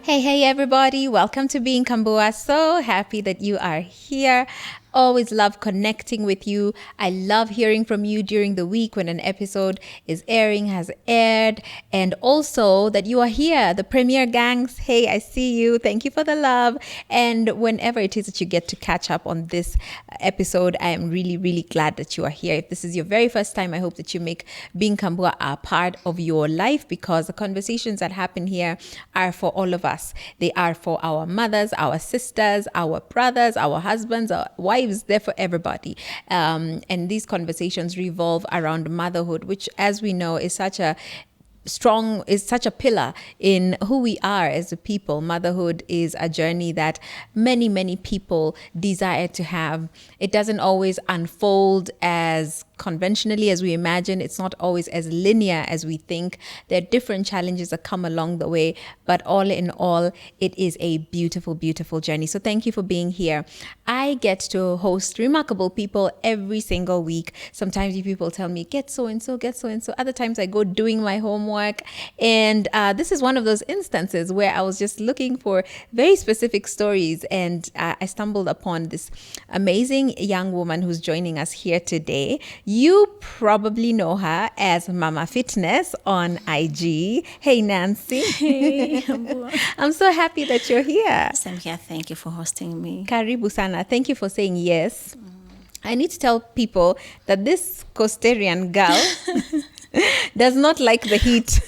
Hey, hey, everybody. Welcome to Being Kambua. So happy that you are here. Always love connecting with you. I love hearing from you during the week when an episode is airing, has aired, and also that you are here. The Premier Gangs, hey, I see you. Thank you for the love. And whenever it is that you get to catch up on this episode, I am really, really glad that you are here. If this is your very first time, I hope that you make Being Kambua a part of your life because the conversations that happen here are for all of us. They are for our mothers, our sisters, our brothers, our husbands, our wives. They're for everybody. And these conversations revolve around motherhood, which, as we know, is such a pillar in who we are as a people. Motherhood is a journey that many people desire to have. It doesn't always unfold as conventionally as we imagine. It's not always as linear as we think. There are different challenges that come along the way, but all in all, it is a beautiful journey. So thank you for being here. I get to host remarkable people every single week. Sometimes you people tell me, get so and so. Other times I go doing my homework. And this is one of those instances where I was just looking for very specific stories. And I stumbled upon this amazing young woman who's joining us here today. You probably know her as Mama Fitness on IG. Hey, Nancy. Hey, I'm so happy that you're here. I'm here. Thank you for hosting me. Karibu sana. Thank you for saying yes. I need to tell people that this Costarian girl does not like the heat.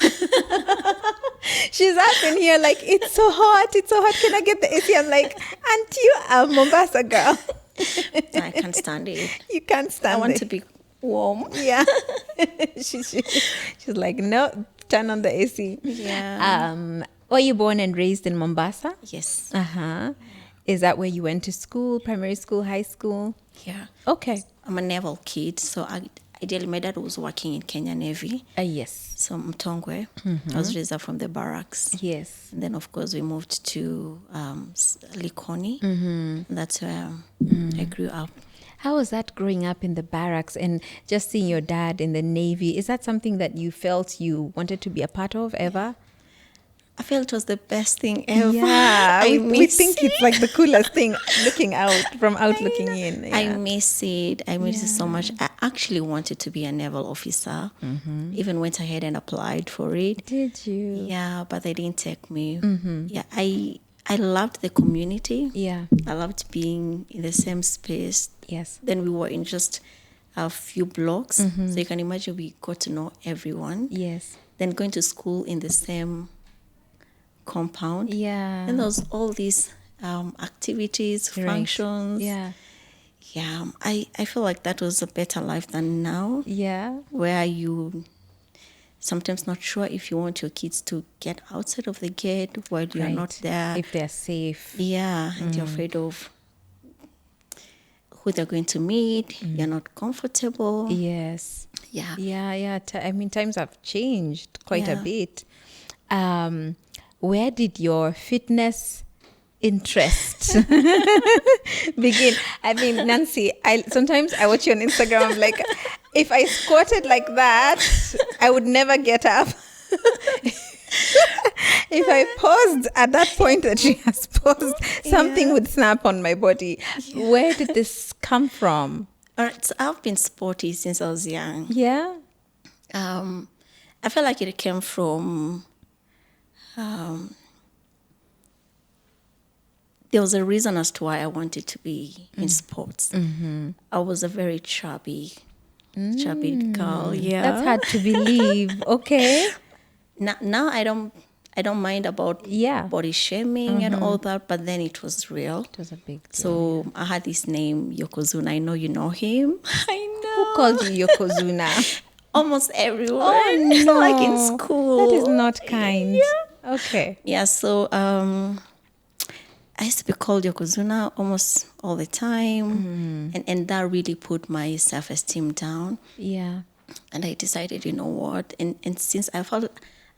She's up in here like, it's so hot. Can I get the AC? I'm like, aren't you a Mombasa girl? I can't stand it. You can't stand it. I want to be warm. Yeah. She's like, no, turn on the AC. Yeah. Were you born and raised in Mombasa? Yes. Uh-huh. Is that where you went to school, primary school, high school? Yeah. Okay. I'm a naval kid, so ideally my dad was working in Kenya Navy. Yes. So Mtongwe. I was raised up from the barracks. Yes. And then, of course, we moved to Likoni. That's where I grew up. How was that growing up in the barracks and just seeing your dad in the Navy? Is that something that you felt you wanted to be a part of ever? I felt it was the best thing ever. Yeah, we think it's like the coolest thing looking looking in. Yeah. I miss it. I miss it so much. I actually wanted to be a naval officer. Even went ahead and applied for it. Did you? Yeah, but they didn't take me. Yeah, I loved the community. Yeah. I loved being in the same space. Yes. Then we were in just a few blocks. So you can imagine we got to know everyone. Yes. Then going to school in the same compound. Yeah. And there was all these activities, Right. functions. Yeah. Yeah, I feel like that was a better life than now, Yeah. where you sometimes not sure if you want your kids to get outside of the gate while you're Right. not there. If they're safe. Yeah, and you're afraid of who they're going to meet. You're not comfortable. Yes. Yeah. Yeah. I mean, times have changed quite a Yeah. bit. Where did your fitness interest begin? I mean, Nancy, sometimes I watch you on Instagram. I'm like, if I squatted like that, I would never get up. If I paused at that point that she has paused, something would snap on my body. Where did this come from? All right, so I've been sporty since I was young. Yeah. I feel like it came from there was a reason as to why I wanted to be in sports. I was a very chubby girl. Yeah, That's hard to believe. Okay. Now I don't mind about body shaming and all that, but then it was real. It was a big deal. So I had this name Yokozuna. I know you know him. I know. Who called you Yokozuna? Almost everyone. Oh, no. Like in school. That is not kind. Yeah. Okay. Yeah, so I used to be called Yokozuna almost all the time. And that really put my self-esteem down. Yeah. And I decided, you know what? And since I felt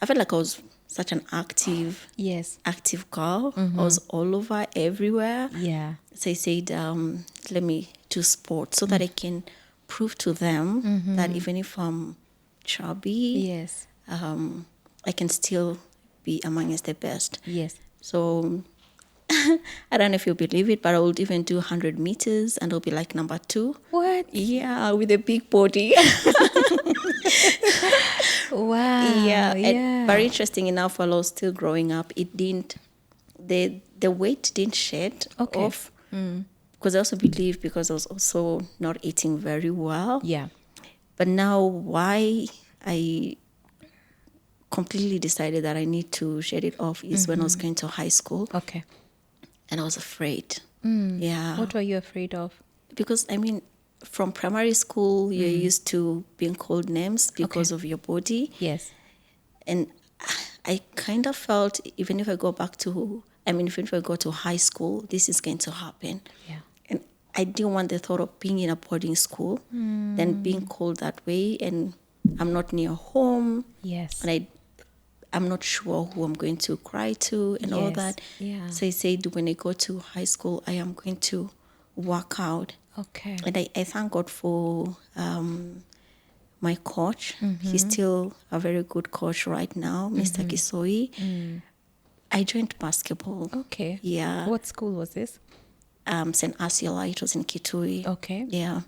like I was such an active girl. I was all over, everywhere. Yeah. So I said, let me do sports so that I can prove to them that even if I'm chubby, Yes. I can still be amongst the best. Yes. So I don't know if you'll believe it, but I would even do 100 meters and I'll be like number 2. What? Yeah, with a big body. Wow. Yeah. Yeah. And very interesting enough, while I was still growing up, it didn't, the weight didn't shed off. Because I also believe because I was also not eating very well. Yeah. But now why I completely decided that I need to shed it off is when I was going to high school. Okay. And I was afraid. Yeah. What were you afraid of? Because, I mean, from primary school, you're used to being called names because of your body. Yes. And I kind of felt even if I go to high school, this is going to happen. Yeah. And I didn't want the thought of being in a boarding school, then being called that way, and I'm not near home. Yes. And I'm not sure who I'm going to cry to and all that. Yeah. So I said when I go to high school, I am going to work out. Okay. And I thank God for my coach. He's still a very good coach right now, Mr. Kisoi. I joined basketball. Okay. Yeah. What school was this? St. Ursula. It was in Kitui. Okay. Yeah.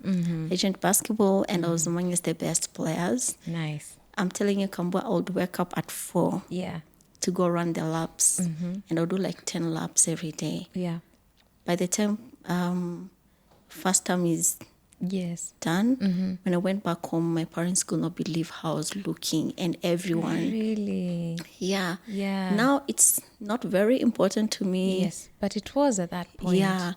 I joined basketball and I was amongst the best players. Nice. I'm telling you, Kambua, I would wake up at 4 Yeah. to go run the laps. And I'll do like 10 laps every day. Yeah. By the time first term is Yes. done, when I went back home, my parents could not believe how I was looking, and everyone. Really? Yeah. Yeah. Now it's not very important to me. Yes. But it was at that point. Yeah.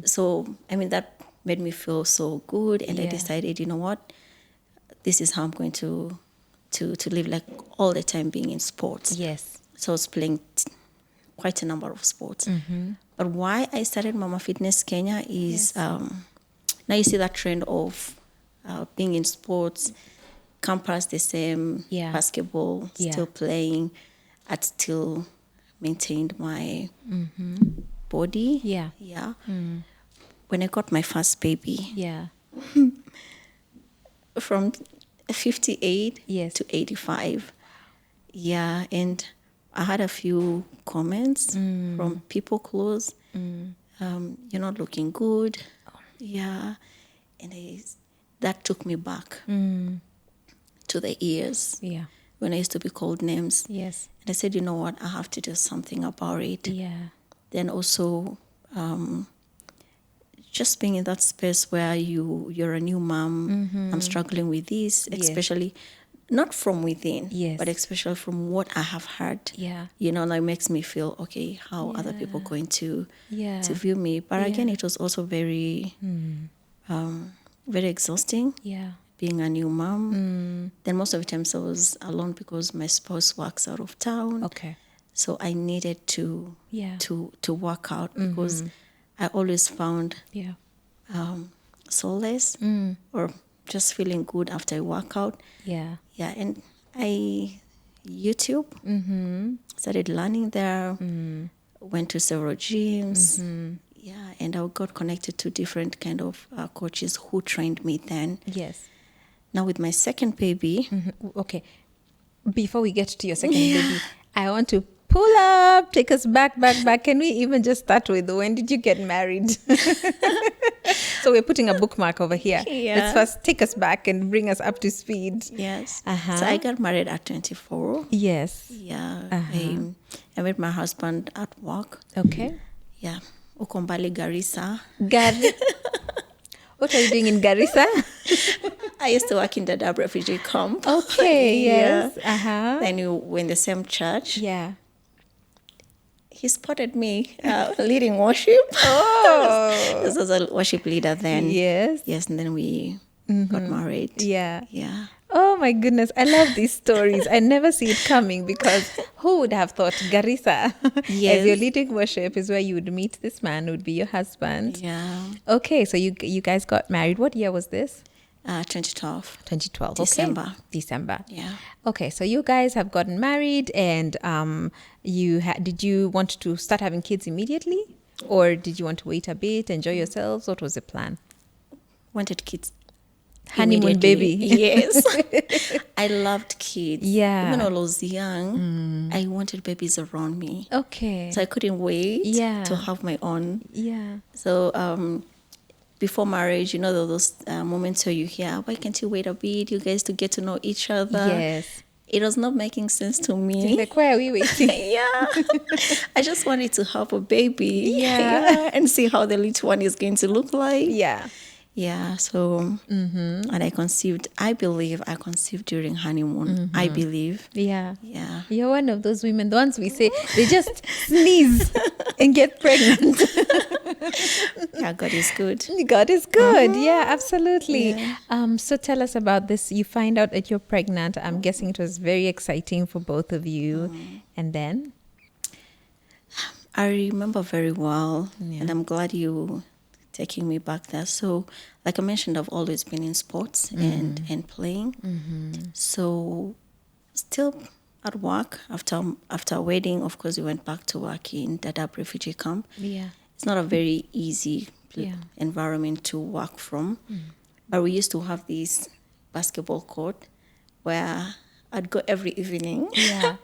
So, I mean, that made me feel so good, and I Yeah. decided, you know what, this is how I'm going to live, like all the time being in sports. Yes. So I was playing quite a number of sports. But why I started Mama Fitness Kenya is now you see that trend of being in sports, campus the same, Yeah. basketball, Yeah. still playing. I'd still maintained my body. Yeah. Yeah. When I got my first baby, Yeah. from 58 Yes. to 85. Yeah, and I had a few comments from people close. You're not looking good. Yeah, and that took me back to the years Yeah. when I used to be called names. Yes. And I said, you know what, I have to do something about it. Yeah. Then also just being in that space where you're a new mom. I'm struggling with this, especially not from within, Yes. but especially from what I have heard. Yeah. You know, like makes me feel, okay, how other people going to Yeah. view me. But again, it was also very very exhausting Yeah. being a new mom. Then most of the times I was alone because my spouse works out of town. Okay. So I needed to Yeah. to work out because I always found Yeah. solace or just feeling good after I work out. Yeah. Yeah, and I YouTube started learning there. Went to several gyms. Yeah, and I got connected to different kind of coaches who trained me then. Yes. Now with my second baby, Okay. Before we get to your second baby, I want to pull up, take us back. Can we even just start with when did you get married? So we're putting a bookmark over here. Yeah. Let's first take us back and bring us up to speed. yes. Uh-huh. So I got married at 24. Yes. Yeah, I met my husband at work. Okay. Yeah, Ukombali, Garissa. What are you doing in Garissa? I used to work in the Dadaab refugee camp. Okay. Yes. Yeah. Uh-huh. Then we were in the same church. Yeah. He spotted me leading worship. Oh. This was a worship leader then. Yes. Yes, and then we got married. Yeah. Yeah. Oh my goodness, I love these stories. I never see it coming because who would have thought Garissa as your leading worship is where you would meet this man who would be your husband. Yeah. Okay, so you guys got married. What year was this? 2012. 2012. December. Okay. December. Yeah. Okay, so you guys have gotten married, and did you want to start having kids immediately, or did you want to wait a bit, enjoy yourselves? What was the plan? Wanted kids Honeymoon immediately. baby. Yes. I loved kids. Yeah. Even when I was young, I wanted babies around me. Okay. So I couldn't wait Yeah. to have my own. Yeah. So before marriage, there were those moments where you hear, why can't you wait a bit? You guys to get to know each other. Yes. It was not making sense to me. Like, why are we waiting? Yeah. I just wanted to have a baby. Yeah. And see how the little one is going to look like. Yeah. Yeah. So, and I conceived during honeymoon. I believe. Yeah. Yeah. You're one of those women, the ones we say, they just sneeze and get pregnant. Yeah, God is good. God is good. Yeah, absolutely. Yeah. So tell us about this. You find out that you're pregnant. I'm guessing it was very exciting for both of you. And then? I remember very well, and I'm glad you taking me back there. So, like I mentioned, I've always been in sports and playing. So, still at work after wedding, of course, we went back to work in Dadaab refugee camp. Yeah. It's not a very easy Yeah. environment to work from, but we used to have this basketball court where I'd go every evening Yeah.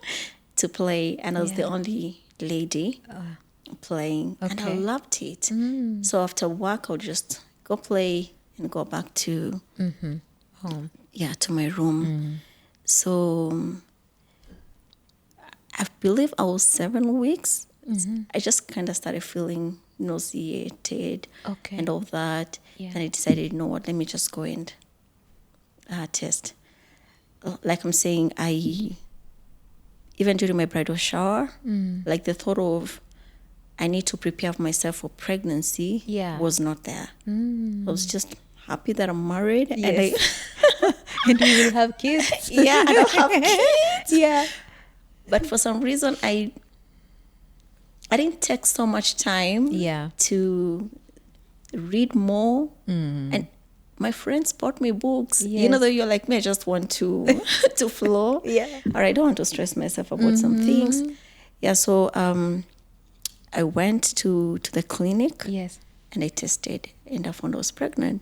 to play, and I was the Yeah. only lady playing, and I Okay. loved it. So after work, I'll just go play and go back to Home. to my room. So I believe I was 7 weeks. I just kind of started feeling nauseated Okay. and all that. Yeah. Then I decided, you know what, let me just go and test. Like I'm saying, even during my bridal shower, like the thought of I need to prepare myself for pregnancy Yeah. was not there. I was just happy that I'm married. Yes. And we will have kids. I don't have kids. Yeah. But for some reason, I didn't take so much time Yeah. to read more. And my friends bought me books. Yes. Though you're like me, I just want to to flow. Yeah. Or I don't want to stress myself about some things. Yeah, so I went to the clinic Yes. and I tested and I found I was pregnant.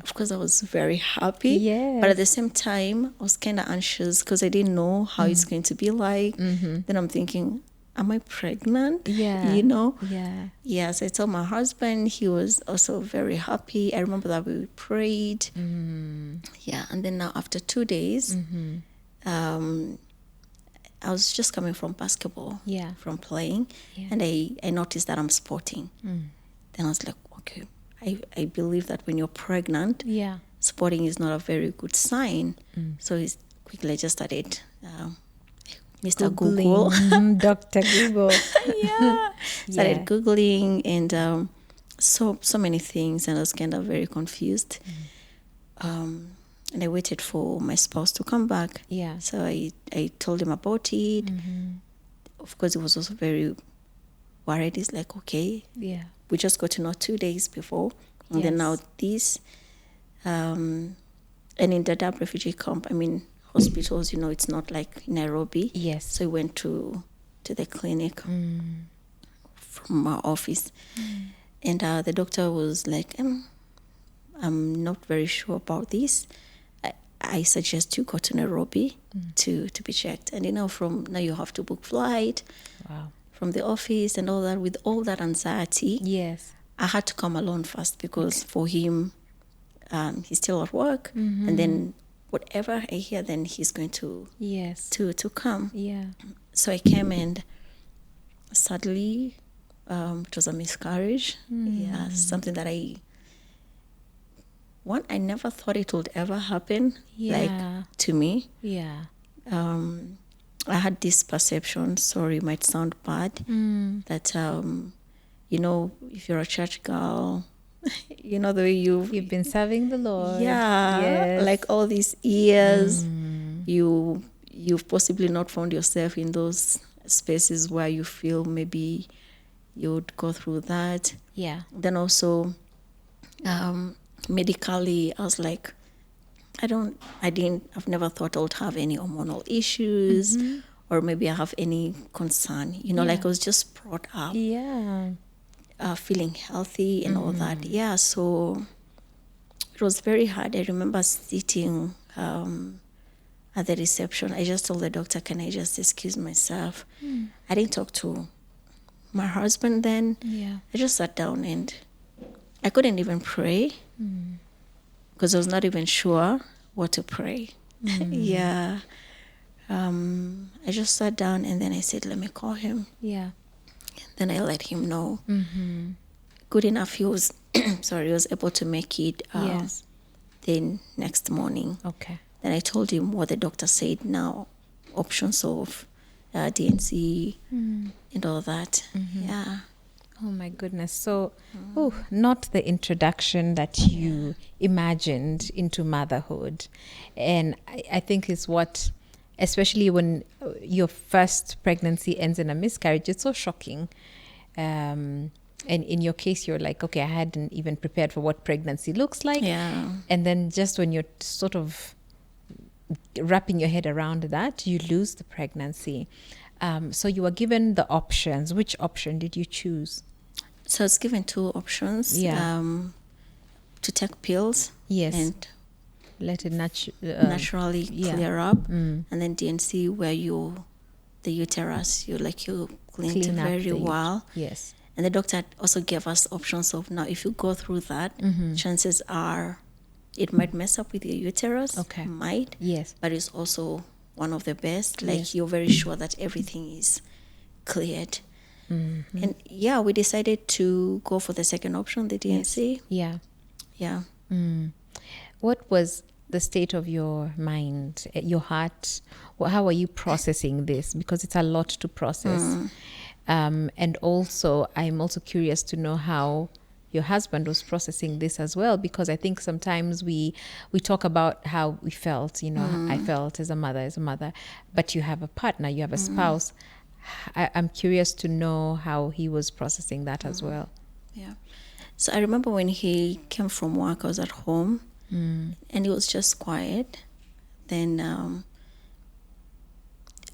Of course, I was very happy. Yes. But at the same time, I was kind of anxious because I didn't know how it's going to be like. Then I'm thinking, am I pregnant? Yeah. Yeah. Yes, I told my husband. He was also very happy. I remember that we prayed. Yeah, and then now after 2 days, I was just coming from basketball, Yeah. from playing, Yeah. and I noticed that I'm sporting. Then I was like, okay, I believe that when you're pregnant, Yeah. sporting is not a very good sign. So it's quickly I just started Mr. Google. Dr. Google. Started Googling and so many things, and I was kind of very confused. And I waited for my spouse to come back. Yeah. So I told him about it. Of course, he was also very worried. He's like, okay, Yeah. we just got to know 2 days before. And then Yes. now this. And in Dadaab refugee camp, hospitals, it's not like Nairobi. Yes. So we went to the clinic from our office. And the doctor was like, I'm not very sure about this. I suggest you go to Nairobi to be checked. And from now you have to book flight Wow. from the office and all that. With all that anxiety, Yes. I had to come alone first because for him, he's still at work. And then whatever I hear, then he's going to Yes. to come. Yeah. So I came, and sadly, it was a miscarriage. Yeah, something that I never thought it would ever happen. Yeah. Like to me, Yeah. I had this perception. Sorry, it might sound bad. That if you're a church girl, the way You've been serving the Lord. yeah, Yes. like all these years, you've possibly not found yourself in those spaces where you feel maybe you would go through that. Yeah. Then also, medically, I was like, I've never thought I would have any hormonal issues, or maybe I have any concern. Like I was just brought up Yeah. feeling healthy and all that. Yeah, so it was very hard. I remember sitting at the reception. I just told the doctor, can I just excuse myself? I didn't talk to my husband then. Yeah. I just sat down and I couldn't even pray because I was not even sure what to pray. Yeah. I just sat down and then I said, let me call him. Yeah. Then I let him know. Good enough, he was he was able to make it Yes. the next morning. Okay. Then I told him what the doctor said now, options of DNC and all that. Yeah. Oh my goodness. So, not the introduction that you imagined into motherhood. And I think is what, especially when your first pregnancy ends in a miscarriage, it's so shocking. And in your case, you're like, okay, I hadn't even prepared for what pregnancy looks like. Yeah. And then just when you're sort of wrapping your head around that, you lose the pregnancy. So you were given the options. Which option did you choose? So I was given two options. Yeah. To take pills. Yes. And Let it naturally yeah. clear up. And then DNC where the uterus, you clean it clean up very the well. Yes. And the doctor also gave us options of now, if you go through that, chances are it might mess up with your uterus. Okay. Might. Yes. But it's also one of the best. Yes. You're very sure that everything is cleared. And yeah, we decided to go for the second option, the DNC. Yeah. Yeah. What was the state of your mind, your heart? How are you processing this? Because it's a lot to process. And also, I'm also curious to know how your husband was processing this as well, because I think sometimes we talk about how we felt, I felt as a mother, but you have a partner, you have a spouse. I'm curious to know how he was processing that as well. Yeah. So I remember when he came from work, I was at home and he was just quiet. Then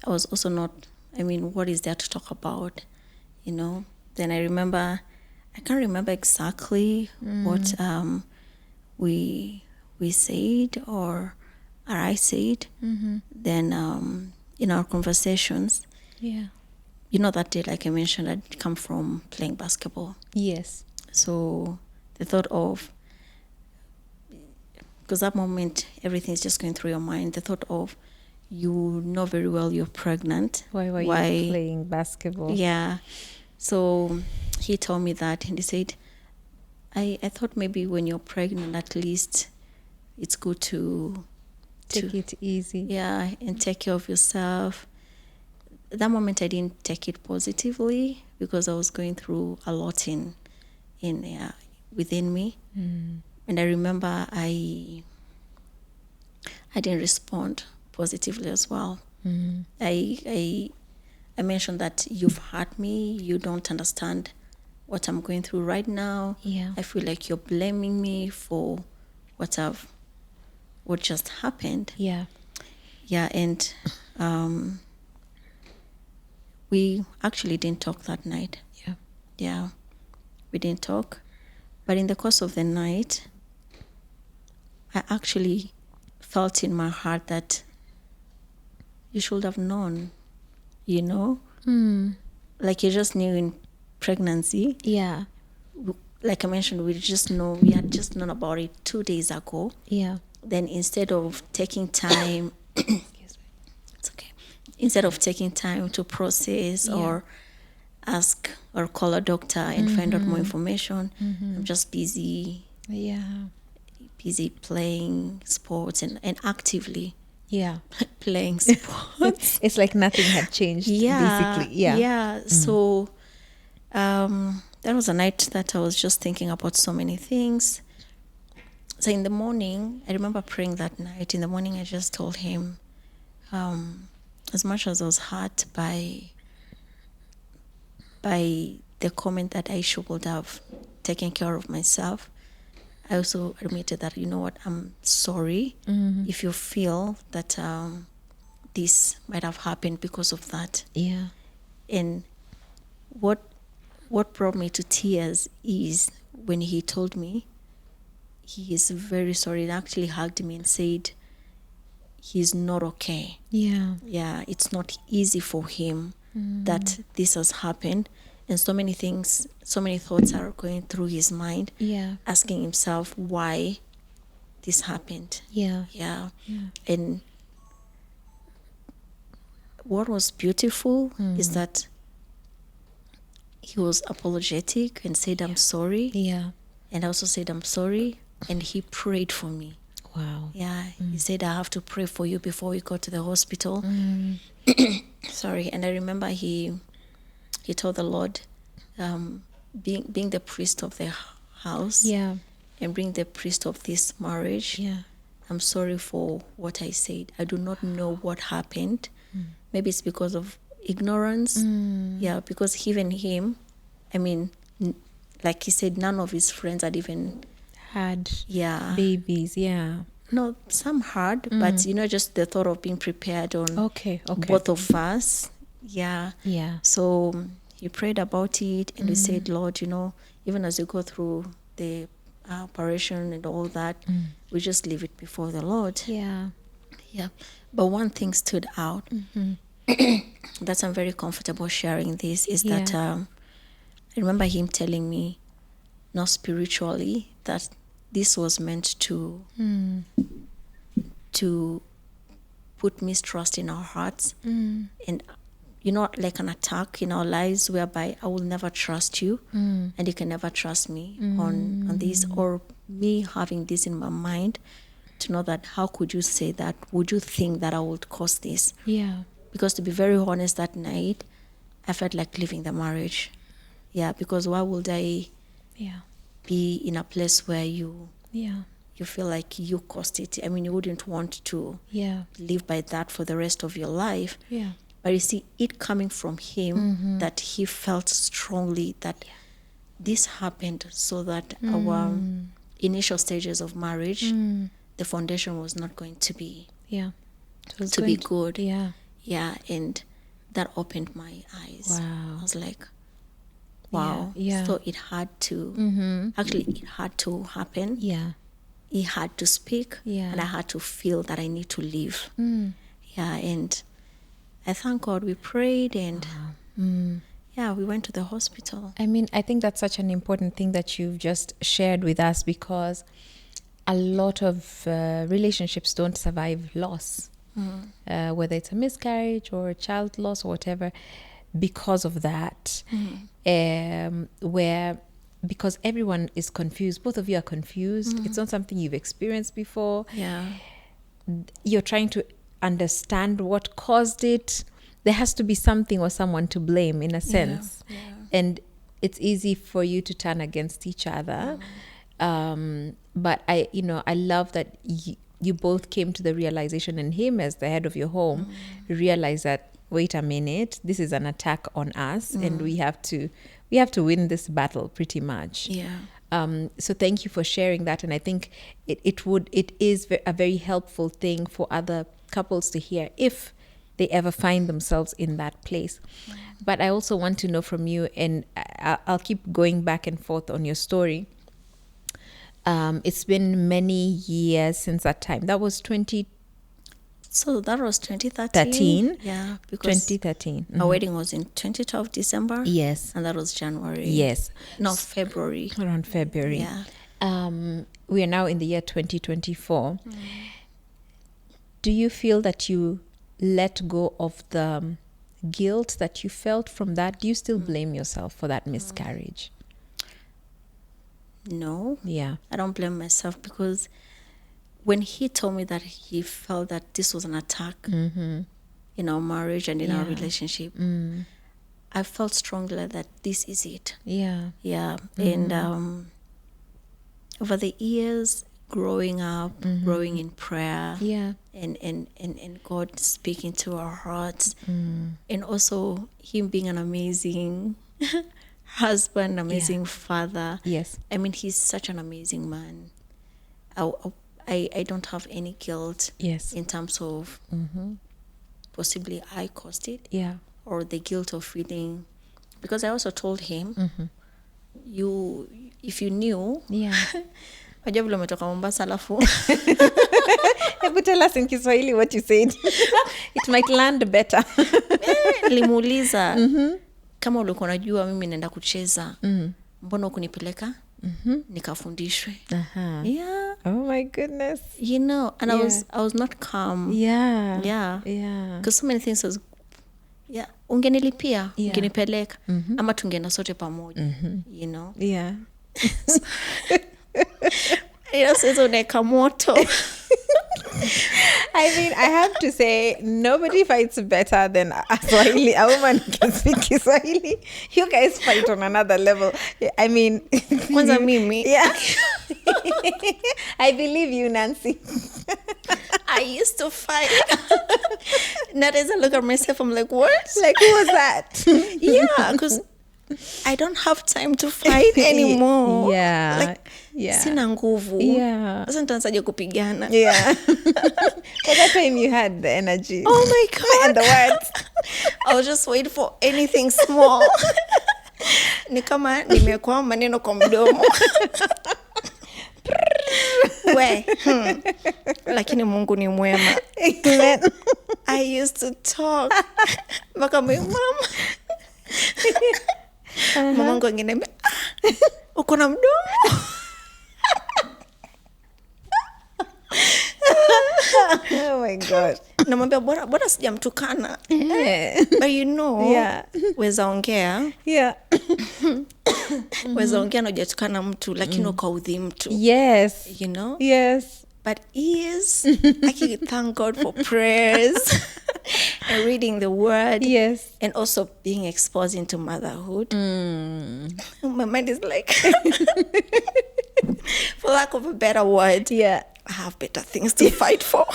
I was also not, what is there to talk about, Then I can't remember exactly what we said or I said. Then in our conversations, Yeah. that day, like I mentioned, I'd come from playing basketball. Yes. So the thought of, because that moment, everything's just going through your mind, the thought of, you know very well you're pregnant. Why were you playing basketball? Yeah. So he told me that, and he said, I thought maybe when you're pregnant, at least it's good to Take it easy. Yeah, and take care of yourself. That moment I didn't take it positively because I was going through a lot within me. And I remember I didn't respond positively as well. I mentioned that you've hurt me, you don't understand what I'm going through right now. Yeah. I feel like you're blaming me for what just happened. Yeah. Yeah, and we actually didn't talk that night. Yeah. Yeah, we didn't talk. But in the course of the night, I actually felt in my heart that you should have known, Like you just knew in pregnancy. Yeah. Like I mentioned, we had just known about it 2 days ago. Yeah. Then instead of taking time, it's okay. Instead of taking time to process or ask or call a doctor and find out more information, I'm just busy playing sports and actively Yeah. playing sports. It's like nothing had changed, basically. Yeah. So that was a night that I was just thinking about so many things. So in the morning, I remember praying that night. In the morning, I just told him, as much as I was hurt by the comment that I should have taken care of myself, I also admitted that, you know what, I'm sorry if you feel that this might have happened because of that. Yeah. And what brought me to tears is when he told me, he is very sorry. He actually hugged me and said he's not okay. Yeah. Yeah, it's not easy for him that this has happened. And so many things, so many thoughts are going through his mind, Yeah. asking himself why this happened. Yeah. Yeah. And what was beautiful is that he was apologetic and said, I'm sorry. Yeah. And I also said, I'm sorry. And he prayed for me. Wow. Yeah. He said, I have to pray for you before we go to the hospital. Sorry. And I remember he told the Lord, being the priest of the house Yeah. and being the priest of this marriage, Yeah. I'm sorry for what I said. I do not know what happened. Maybe it's because of ignorance. Yeah, because even him, I mean, like he said, none of his friends had even, Had yeah. babies. Yeah. No, some had, but just the thought of being prepared on Okay. both of us. Yeah. Yeah. So he prayed about it, and we said, Lord, even as you go through the operation and all that, we just leave it before the Lord. Yeah. Yeah. But one thing stood out that I'm very comfortable sharing this is that I remember him telling me, not spiritually, that this was meant to put mistrust in our hearts and like an attack in our lives whereby I will never trust you and you can never trust me on this, or me having this in my mind to know that how could you say that? Would you think that I would cause this? Yeah. Because to be very honest, that night I felt like leaving the marriage. Yeah, because why would I Yeah. be in a place where you Yeah. feel like you caused it? I mean, you wouldn't want to Yeah. live by that for the rest of your life. Yeah. But you see, it coming from him, that he felt strongly that this happened so that our initial stages of marriage, the foundation was not going to be Yeah. It was to be going good. Yeah. Yeah, and that opened my eyes. Wow. I was like, wow. Yeah. So it had to, actually, it had to happen. Yeah. He had to speak, Yeah. and I had to feel that I need to leave. Yeah, and I thank God we prayed, and yeah, we went to the hospital. I mean, I think that's such an important thing that you've just shared with us, because a lot of relationships don't survive loss, whether it's a miscarriage or a child loss or whatever, because of that, because everyone is confused. Both of you are confused. It's not something you've experienced before. Yeah. You're trying to understand what caused it. There has to be something or someone to blame, in a sense. Yeah. And it's easy for you to turn against each other. But I love that you both came to the realization, and him as the head of your home realized that, wait a minute, this is an attack on us, and we have to win this battle, pretty much. Yeah. So thank you for sharing that, and I think it is a very helpful thing for other couples to hear if they ever find themselves in that place. But I also want to know from you, and I'll keep going back and forth on your story. It's been many years since that time. That was 2013. So that was 2013. Yeah, because 2013. our wedding was in 2012 December. Yes. And that was January. Yes. No, February. Around February. Yeah. We are now in the year 2024. Do you feel that you let go of the guilt that you felt from that? Do you still blame yourself for that miscarriage? No. Yeah. I don't blame myself, because when he told me that he felt that this was an attack in our marriage and in our relationship, I felt strongly that this is it. Yeah. Yeah. And over the years, growing up, growing in prayer, Yeah. and God speaking to our hearts, and also him being an amazing husband, amazing father. Yes. I mean, he's such an amazing man. I don't have any guilt. Yes. In terms of possibly I caused it. Yeah. Or the guilt of feeling, because I also told him, if you knew, Yeah. Wajua vile umetoka Mombasa alafu But tell us in Kiswahili what you said. It might land better. nilimuuliza kama ulikuwa unajua mimi naenda kucheza mbona ukunipeleka nikafundishwe. Yeah. Oh my goodness. You know, and I was not calm. Yeah. Yeah. Yeah. Because so many things was, yeah, ungenilipia, ungenipeleka, ama tungeenda sote pamoja, you know. Yeah. Sasa unaweka moto. I mean, I have to say, nobody fights better than a Swahili. A woman who can speak Kiswahili. You guys fight on another level. I mean, Kwanza mimi. Yeah. I believe you, Nancy. I used to fight. Now as I look at myself, I'm like, what? Like, who was that? Yeah, because I don't have time to fight anymore. Yeah. Like, sina nguvu. Yeah. Sasa nitaanzaje kupigana? Yeah. But that time you had the energy. Oh my God. And the words. I was just waiting for anything small. Ni kama nimekuwa maneno kwa mdomo. Lakini Mungu ni mwema. I used to talk. Mpaka my mama. Mamangu angeniambia, uko na mdomo. Oh my God. Namwambia bora sijamtukana. But you know, weza ongea. Yeah. Weza ongea na hujatukana mtu lakini ukaudhi mtu. Yes. You know? Yes. But I can thank God for prayers and reading the word. Yes. And also being exposed into motherhood. My mind is like, for lack of a better word, Yeah. I have better things to fight for.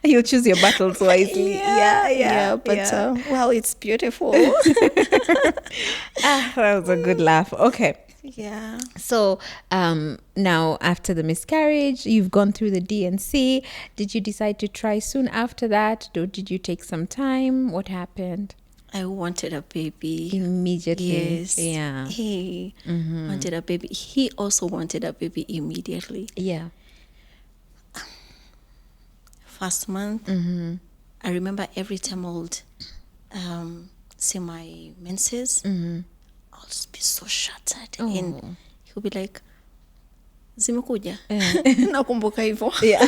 You choose your battles wisely. Yeah. But well, it's beautiful. That was a good laugh. Okay. Yeah. So now after the miscarriage, you've gone through the D&C. Did you decide to try soon after that? Or did you take some time? What happened? I wanted a baby. Immediately. Yes. Yeah. He wanted a baby. He also wanted a baby immediately. Yeah. First month, I remember every time I would see my menses, I'll just be so shattered. And he'll be like, zimekuja? Nakumbuka hivyo. Yeah.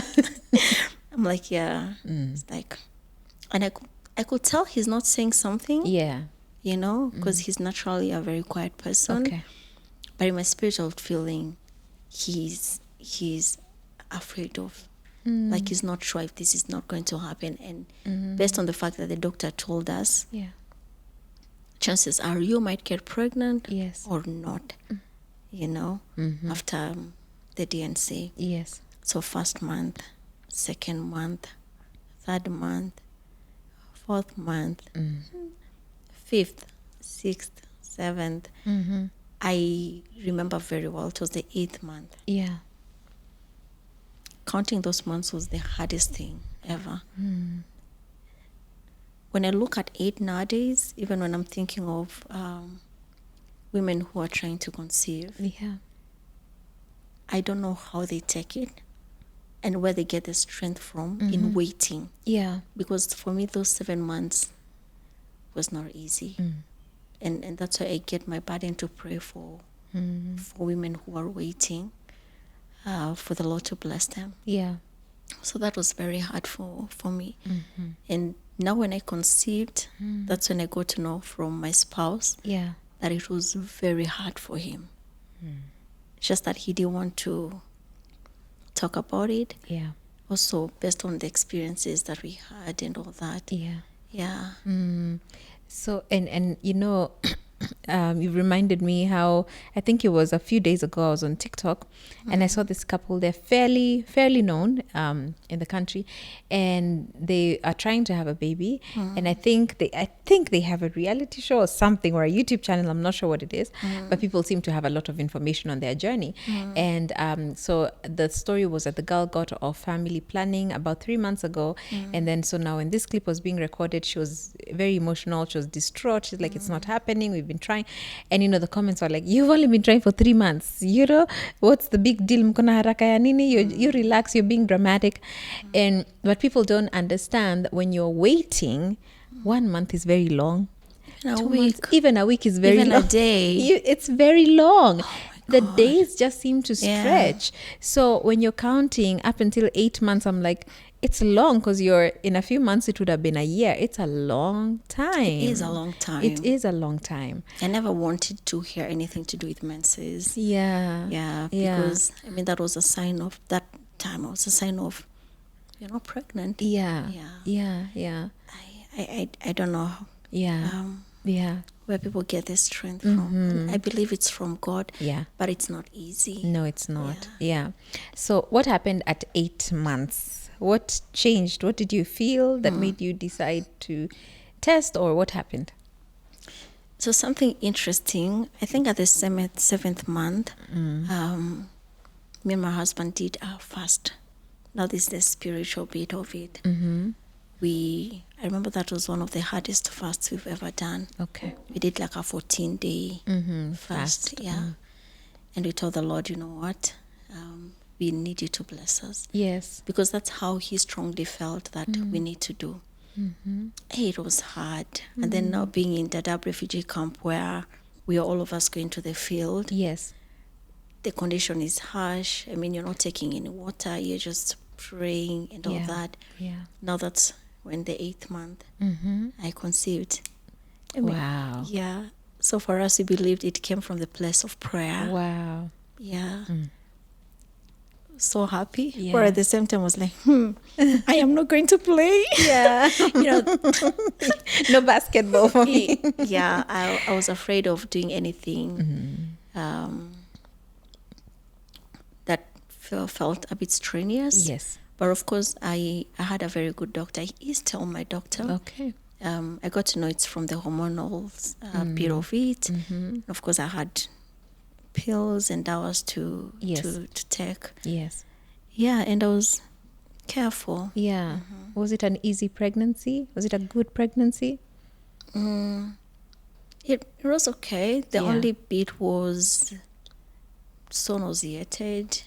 I'm like, yeah. It's like, and I could tell he's not saying something. Yeah. You know, because he's naturally a very quiet person. Okay. But in my spiritual feeling, he's afraid of. Like he's not sure if this is not going to happen. And based on the fact that the doctor told us, Yeah. chances are you might get pregnant Yes. or not, you know, after the D&C. Yes. So first month, second month, third month, fourth month, fifth, sixth, seventh. I remember very well. It was the 8th month. Yeah. Counting those months was the hardest thing ever. When I look at 8 nowadays, even when I'm thinking of women who are trying to conceive, Yeah. I don't know how they take it and where they get the strength from in waiting. Yeah. Because for me, those 7 months was not easy. And that's why I get my burden to pray for women who are waiting for the Lord to bless them. Yeah. So that was very hard for me. And now when I conceived, that's when I got to know from my spouse Yeah. that it was very hard for him. Just that he didn't want to talk about it. Yeah. Also based on the experiences that we had and all that. Yeah. Yeah. So, and you know, you reminded me how, I think it was a few days ago, I was on TikTok and I saw this couple. They're fairly known in the country, and they are trying to have a baby. And I think they have a reality show or something, or a YouTube channel. I'm not sure what it is, but people seem to have a lot of information on their journey. And so the story was that the girl got off family planning about 3 months ago, and then so now when this clip was being recorded, she was very emotional. She was distraught. She's like, it's not happening. We've you've been trying. And, the comments are like, you've only been trying for 3 months. What's the big deal? Mkona haraka ya nini? You relax, you're being dramatic. But people don't understand that when you're waiting, 1 month is very long. A 2 week. months, even a week is very Even long. a day. It's very long. The God. days just seem to Yeah. stretch. So when you're counting up until 8 months, I'm like, it's long because you're in a few months, it would have been a year. It's a long time. It is a long time. It is a long time. I never wanted to hear anything to do with menses. Yeah. Yeah, Yeah. because that was a sign of that time. It was a sign of you're not pregnant. Yeah. Yeah. Yeah. Yeah. I don't know Yeah. Yeah. where people get their strength from. I believe it's from God. Yeah. But it's not easy. No, it's not. Yeah. So what happened at 8 months? What changed? What did you feel that made you decide to test, or what happened? So something interesting. I think at the seventh month, me and my husband did our fast. Now this is the spiritual bit of it. I remember that was one of the hardest fasts we've ever done. Okay. We did like a 14-day fast. Yeah. And we told the Lord, you know what? We need you to bless us. Yes. Because that's how he strongly felt that we need to do. Hey, it was hard. And then now being in Dadaab refugee camp where we are all of us going to the field. Yes. The condition is harsh. You're not taking any water. You're just praying and all that. Yeah. Now that's when the 8th month I conceived. Wow. Yeah. So for us, we believed it came from the place of prayer. Wow. Yeah. So happy. Yeah. But at the same time, I was like, I am not going to play. Yeah. No basketball for me. Yeah. I was afraid of doing anything that felt a bit strenuous. Yes. But of course, I had a very good doctor. He is still my doctor. Okay. I got to know it's from the hormonal bit of it. Of course, I had pills and hours to take. Yes. Yeah, and I was careful. Yeah. Was it an easy pregnancy? Was it a good pregnancy? It was okay. The Yeah. only bit was so nauseated,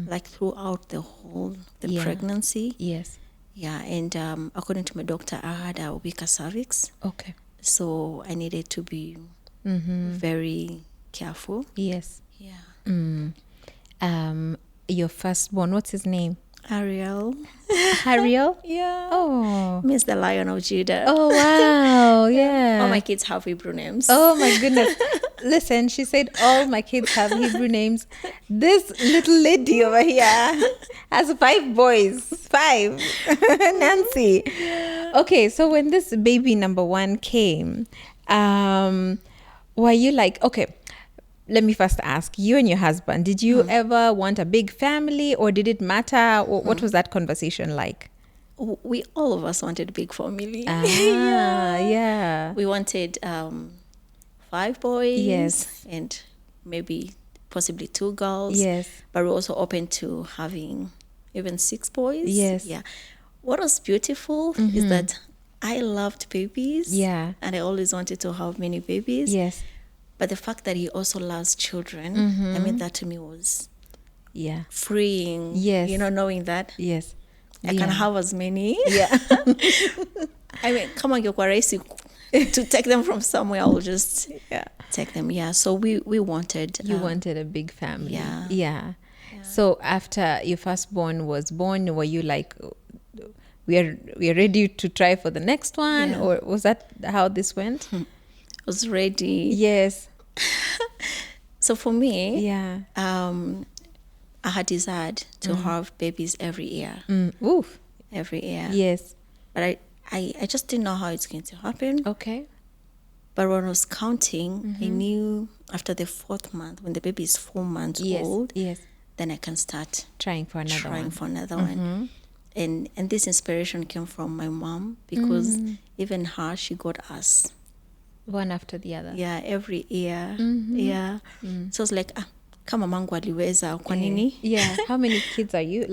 like throughout the whole Yeah. pregnancy. Yes. Yeah, and according to my doctor, I had a weaker cervix, Okay. so I needed to be very careful. Yes. Yeah. Your firstborn, what's his name? Ariel. Ariel? Yeah. Oh. Means the Lion of Judah. Oh, wow. Yeah. All my kids have Hebrew names. Oh my goodness. Listen, she said all my kids have Hebrew names. This little lady over here has 5 boys. 5. Nancy. Okay, so when this baby number 1 came, were you like, okay, let me first ask, you and your husband, did you ever want a big family, or did it matter? What was that conversation like? We all of us wanted a big family. Yeah. We wanted 5 boys. Yes. And maybe possibly 2 girls. Yes. But we're also open to having even 6 boys. Yes. Yeah. What was beautiful is that I loved babies. Yeah. And I always wanted to have many babies. Yes. But the fact that he also loves children, that to me was freeing. Yes. Knowing that Yes. I can have as many. Yeah. Come on, to take them from somewhere, I'll just take them. Yeah. So we wanted. You wanted a big family. Yeah. Yeah. So after your firstborn was born, were you like, we are ready to try for the next one? Yeah. Or was that how this went? Was ready. Yes. So for me, Yeah. I had desired to have babies every year. Oof. Every year. Yes. But I just didn't know how it's going to happen. Okay. But when I was counting, I knew after the 4th month, when the baby is 4 months old, Yes. then I can start Trying for another trying one. for another one. And this inspiration came from my mom, because even her, she got us. One after the other. Yeah, every year. Yeah. So it's like, kama mangu aliweza, kwa nini? Yeah. How many kids are you?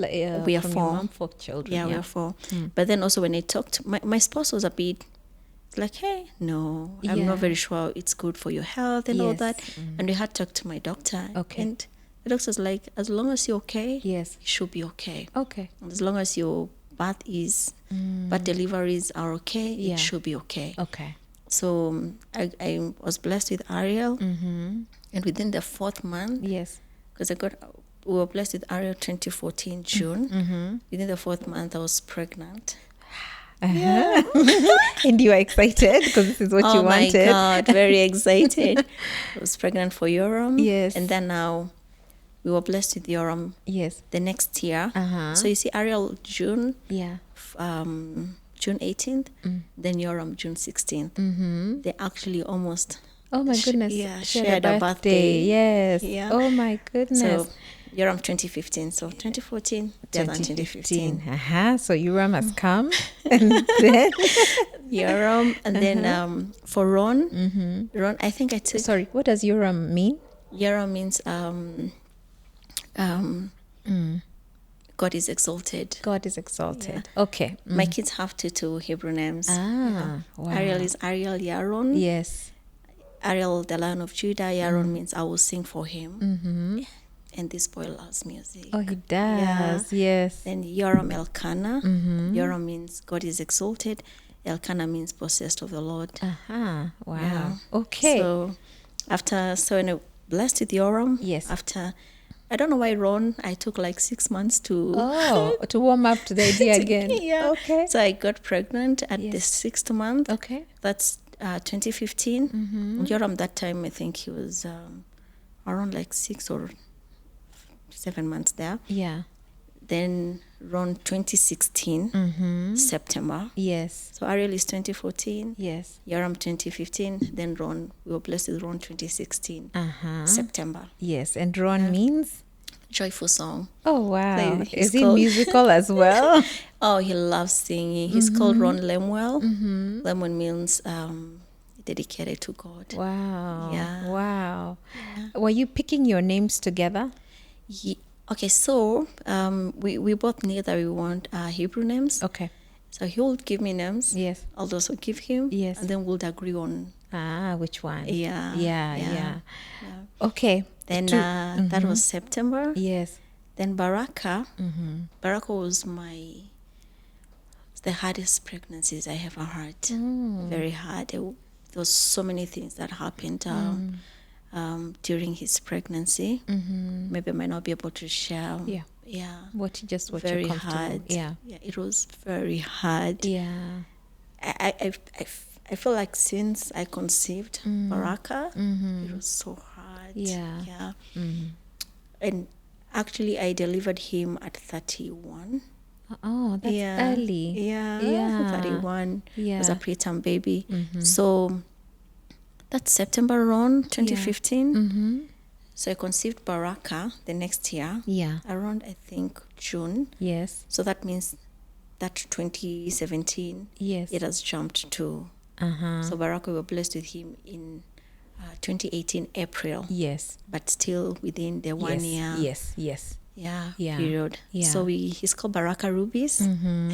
We are from 4. Your mom, 4 children. Yeah, we are 4. But then also when I talked, my spouse was a bit It's like, hey, no, I'm Yeah. not very sure it's good for your health and all Yes. that. And we had talked to my doctor. Okay. And the doctor's like, as long as you're okay, Yes. you should be okay. Okay. And as long as your birth deliveries are okay, Yeah. it should be okay. Okay. So I was blessed with Ariel. Mm-hmm. And within the 4th month, Yes. because we were blessed with Ariel 2014 June. Mm-hmm. Within the 4th month, I was pregnant. Uh-huh. And you are excited because this is what you Oh my wanted. God, very excited. I was pregnant for Yoram. Yes. And then now we were blessed with Yoram Yes. the next year. Uh-huh. So you see Ariel June, Yeah. June 18th, then Yoram June 16th. Mm-hmm. They actually almost Oh my goodness. shared a birthday. Yes. Yeah. Oh my goodness. So Yoram 2015. So 2014, the other 2015. So Yoram has come. And then Yoram. And then for Ron, Ron, I think I took... sorry, what does Yoram mean? Yoram means God is exalted. God is exalted. Okay. My kids have two Hebrew names. Ah, wow. Ariel is Ariel Yaron. Yes. Ariel, the Lion of Judah. Yaron means I will sing for him. Mm-hmm. And this boy loves music. Oh, he does. Yes. Then Yoram Elkanah. Mm-hmm. Yoram means God is exalted. Elkanah means possessed of the Lord. Uh-huh. Wow. Yeah. Okay. So when I blessed with Yoram, Yes. after, I don't know why Ron, I took like 6 months to... Oh, to warm up to the idea again. Yeah. Okay. So I got pregnant at the Yes. 6th month. Okay. That's 2015. Mm-hmm. Yoram, that time, I think he was around like 6 or 7 months there. Yeah. Then Ron 2016, Mm-hmm. September. Yes. So Ariel is 2014. Yes. Yoram 2015. Then Ron, we were blessed with Ron 2016, Uh-huh. September. Yes. And Ron means? Joyful song. Oh, wow. So he's Is he called- musical as well? Oh, he loves singing. He's called Ron Lemuel. Mm-hmm. Lemuel means dedicated to God. Wow. Yeah. Wow. Were you picking your names together? Okay, so we both knew that we want Hebrew names. Okay. So he would give me names. Yes. I'll also give him. Yes. And then we'll agree on. Ah, which one? Yeah. Yeah. Okay. Then that was September. Yes. Then Baraka. Mm-hmm. Baraka was the hardest pregnancies I ever had. Very hard. There was so many things that happened during his pregnancy. Mm-hmm. Maybe I might not be able to share. Yeah. Yeah. What Very you're comfortable. hard. Yeah. It was very hard. Yeah. I feel like since I conceived Baraka, it was so hard. Yeah. Yeah. Mm-hmm. And actually, I delivered him at 31. Oh, that's early. Yeah. Yeah. 31. Yeah. Was a preterm baby. Mm-hmm. So that's September around 2015. Mm-hmm. So I conceived Baraka the next year. Yeah. Around, I think, June. Yes. So that means that 2017, Yes. it has jumped to... Uh-huh. So Baraka, we were blessed with him in 2018 April, Yes. but still within the 1 year Yes. yeah, Yeah. period. Yeah. So he's called Baraka Rubies. Mm-hmm.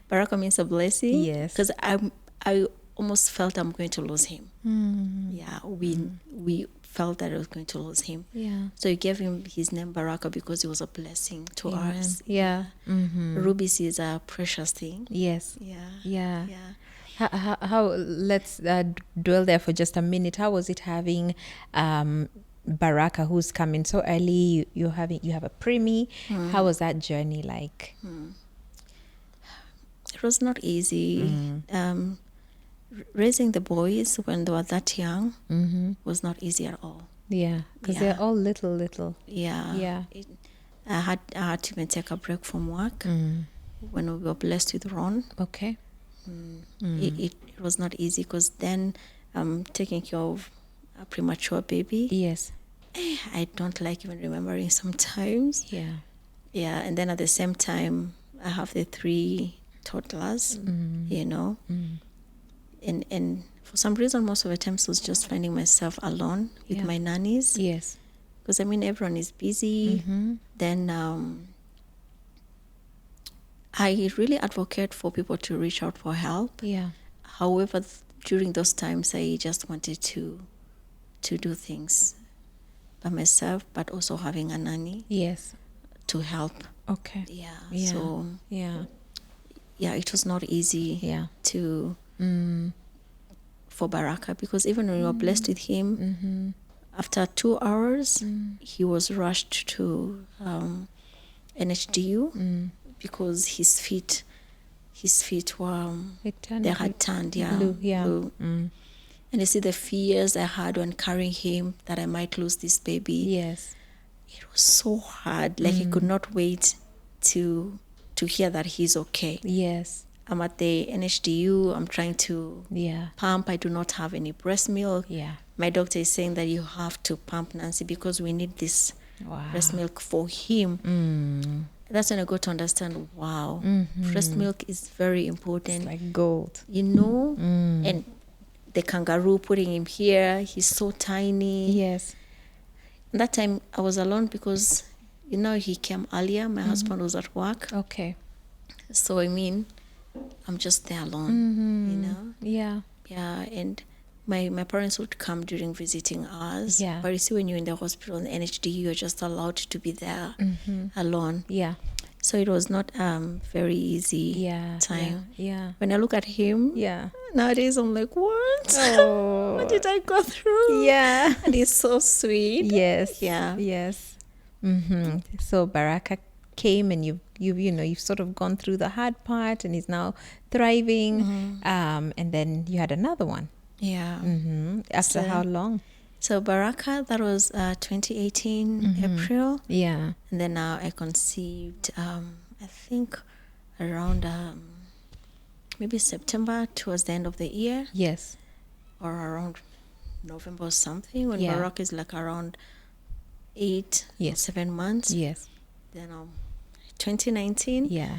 Baraka means a blessing. Yes. Because I almost felt I'm going to lose him. Mm-hmm. Yeah, we felt that I was going to lose him. Yeah. So he gave him his name Baraka because it was a blessing to Amen. us. Yeah. Mm-hmm. Rubies is a precious thing. Yes. Yeah. Yeah. Yeah. How let's dwell there for just a minute. How was it having Baraka, who's coming so early? You have a preemie. How was that journey like? It was not easy. Raising the boys when they were that young was not easy at all. Yeah, because Yeah. they're all little. Yeah. Yeah. I had to even take a break from work when we were blessed with Ron. Okay. It was not easy because then taking care of a premature baby, Yes. I don't like even remembering sometimes. Yeah. Yeah, and then at the same time, I have the 3 toddlers, you know. And for some reason, most of the times I was just finding myself alone with Yeah. my nannies. Yes. Because, I mean, everyone is busy. Then I really advocate for people to reach out for help. Yeah. however, during those times, I just wanted to do things by myself, but also having a nanny Yes. to help. Okay. Yeah. Yeah. So Yeah. yeah, it was not easy Yeah. to for Baraka, because even when we were blessed with him, after 2 hours, he was rushed to NHDU because his feet were It turned they had turned, blue. Yeah. blue. And you see the fears I had when carrying him, that I might lose this baby. Yes. It was so hard. Like I could not wait to hear that he's okay. Yes. I'm at the NHDU. I'm trying to Yeah. pump. I do not have any breast milk. Yeah. My doctor is saying that you have to pump, Nancy, because we need this Wow. breast milk for him. That's when I got to understand, wow, breast milk is very important. Like gold. You know? And the kangaroo, putting him here, he's so tiny. Yes. That time I was alone because, he came earlier. My husband was at work. Okay. So, I'm just there alone, Yeah. Yeah, and my parents would come during visiting hours. Yeah. But you see, when you're in the hospital in the NHD, you're just allowed to be there alone. Yeah. So it was not very easy Yeah. time. Yeah. When I look at him, Yeah. nowadays I'm like, what? Oh. What did I go through? Yeah. And he's so sweet. Yes. Yeah. Yes. So Baraka came, and you've sort of gone through the hard part, and he's now thriving. And then you had another one. Yeah. After So- how long? So Baraka, that was 2018 April. Yeah. And then now I conceived, I think around maybe September, towards the end of the year, Yes. or around November or something, when Yeah. Baraka is like around 8 or Yes. 7 months. Yes. Then 2019, Yeah.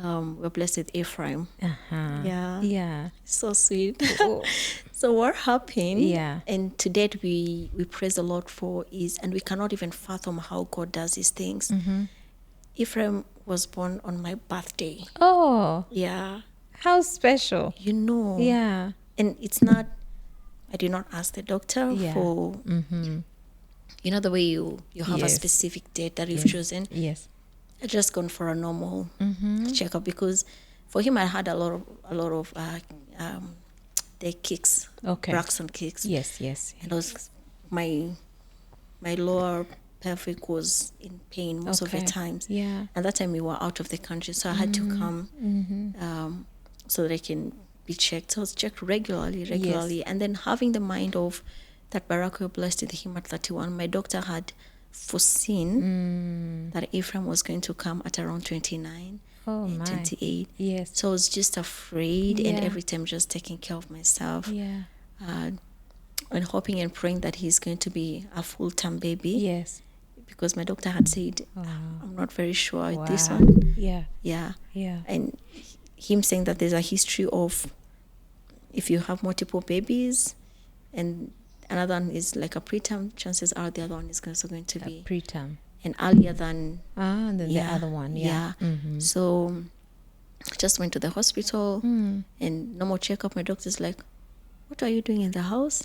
we're blessed with Ephraim. Uh-huh. Yeah. Yeah. So sweet. Oh. So what happened? Yeah. And to date we praise the Lord for is, and we cannot even fathom how God does these things. Ephraim was born on my birthday. Oh, Yeah. how special. Yeah. And it's not, I did not ask the doctor Yeah. for, the way you have a Yes. specific date that you've Yes. chosen. Yes. I just gone for a normal checkup, because for him I had a lot of the kicks, Okay. Braxton kicks. Yes. Yes. And my lower pelvic was in pain most of the Okay. times. Yeah. And that time we were out of the country, so I had to come so that I can be checked. So I was checked regularly. And then having the mind of that Baraka, you're blessed with him at 31, my doctor had foreseen that Ephraim was going to come at around 29 Oh, and my. 28. Yes. So I was just afraid, and Yeah. every time just taking care of myself. Yeah. And hoping and praying that he's going to be a full-term baby. Yes. Because my doctor had said, Wow. I'm not very sure with this Wow. one. Yeah. Yeah. Yeah. And him saying that there's a history of, if you have multiple babies and another one is like a preterm, chances are the other one is also going to be Preterm. and earlier than And then the other one. Yeah. So just went to the hospital and normal checkup. My doctor's like, what are you doing in the house?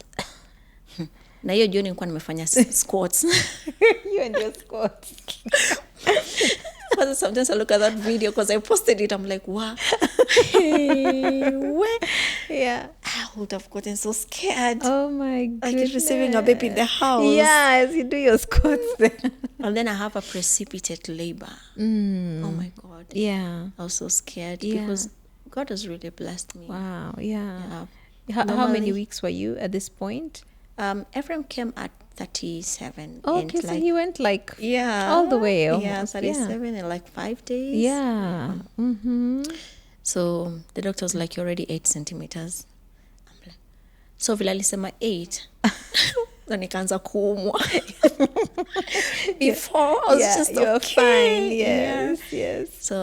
Na hiyo jioni nilikuwa nimefanya squats. You and your squats. But sometimes I look at that video because I posted it. I'm like, wow. Hey, where? Yeah. I would have gotten so scared. Oh my Like goodness. it's receiving a baby in the house. Yeah, as you do your squats there. And then I have a precipitate labor. Oh my God. Yeah. I was so scared Yeah. because God has really blessed me. Wow. Yeah. Yeah. How many Normally- weeks were you at this point? Ephraim came at 37. Oh, and okay, so he went like yeah, all the way Yeah, almost. 37 in like 5 days. Yeah. Mm-hmm. So the doctor was like, you're already 8 centimeters. I'm like, so vile alisema 8. Then nikaanza kuumwa. Before I was just you're okay. fine. Yeah. Yes. Yes. So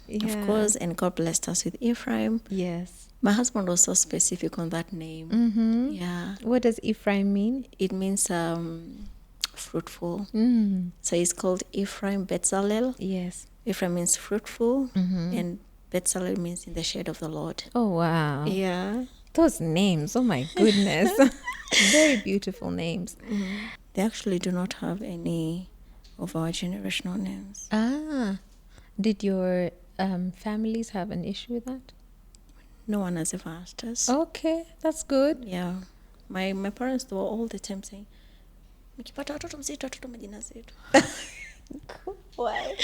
Yeah. of course, and God blessed us with Ephraim. Yes. My husband was so specific on that name. Mm-hmm. Yeah. What does Ephraim mean? It means fruitful. Mm. So he's called Ephraim Bezalel. Yes. Ephraim means fruitful, and Bethsaida means in the shade of the Lord. Oh, wow. Yeah. Those names, oh my goodness. Very beautiful names. They actually do not have any of our generational names. Ah, did your families have an issue with that? No one has ever asked us. Okay, that's good. Yeah. My parents were all the time saying, "Mkipata watoto mzito watoto majina zetu." Why?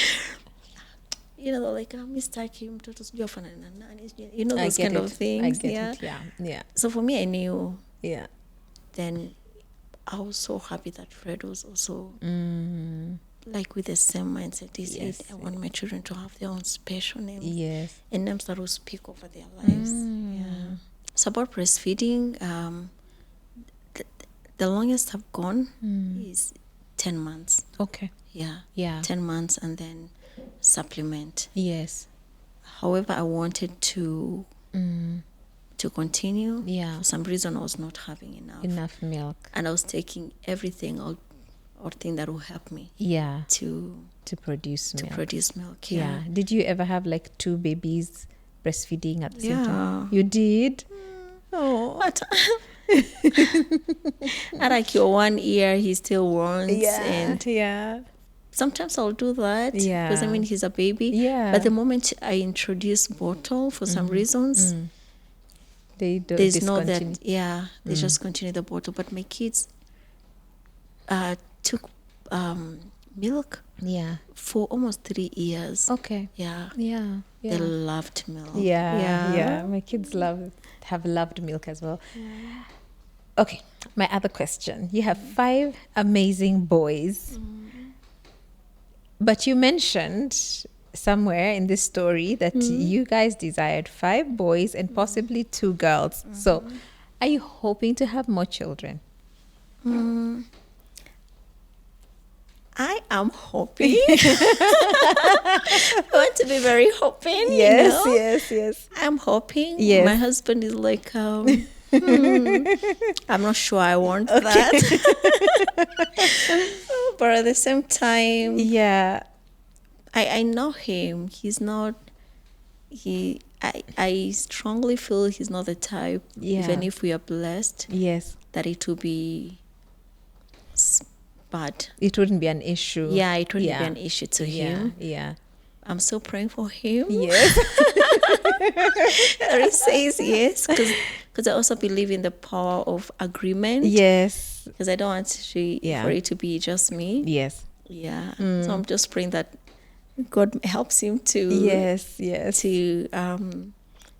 You know, they're like, mistaki mtoto sijui afanane na nani. You know, I those get kind it. of things. I get Yeah. it. Yeah, yeah, So for me, I knew. yeah. Then I was so happy that Fred was also like with the same mindset. He Yes, said, I want my children to have their own special names Yes. and names that will speak over their lives. Yeah. So about breastfeeding, the longest I've gone is 10 months. Okay. Yeah. Yeah. 10 months and then supplement. Yes. However, I wanted to continue. Yeah. For some reason, I was not having Enough milk. and I was taking everything or thing that will help me Yeah. to Produce milk. produce milk. Yeah. Did you ever have like 2 babies breastfeeding at the same time? Yeah. You did? Oh. But at like your 1 year, he still wants, and yeah. sometimes I'll do that. Yeah. Because I mean he's a baby. Yeah. But the moment I introduce bottle for some reasons, They do there's no discontinue. that. Yeah, they just continue the bottle. But my kids took milk Yeah. for almost 3 years. Okay. Yeah. Yeah. They loved milk. Yeah. My kids have loved milk as well. Okay, my other question. You have 5 amazing boys. But you mentioned somewhere in this story that you guys desired 5 boys and possibly 2 girls. So, are you hoping to have more children? I am hoping. I want to be very hoping. you know? yes. I'm hoping. Yes. My husband is like, I'm not sure I want that. But at the same time, Yeah. I know him. He's not. I strongly feel he's not the type. Yeah. Even if we are blessed, Yes. that it will be bad. It wouldn't be an issue. Yeah, it wouldn't Yeah. be an issue to him. Yeah. I'm still praying for him. Yes. That he says yes, because I also believe in the power of agreement. Yes. Because I don't want for it to be just me. Yes. Yeah. So I'm just praying that God helps him to Yes.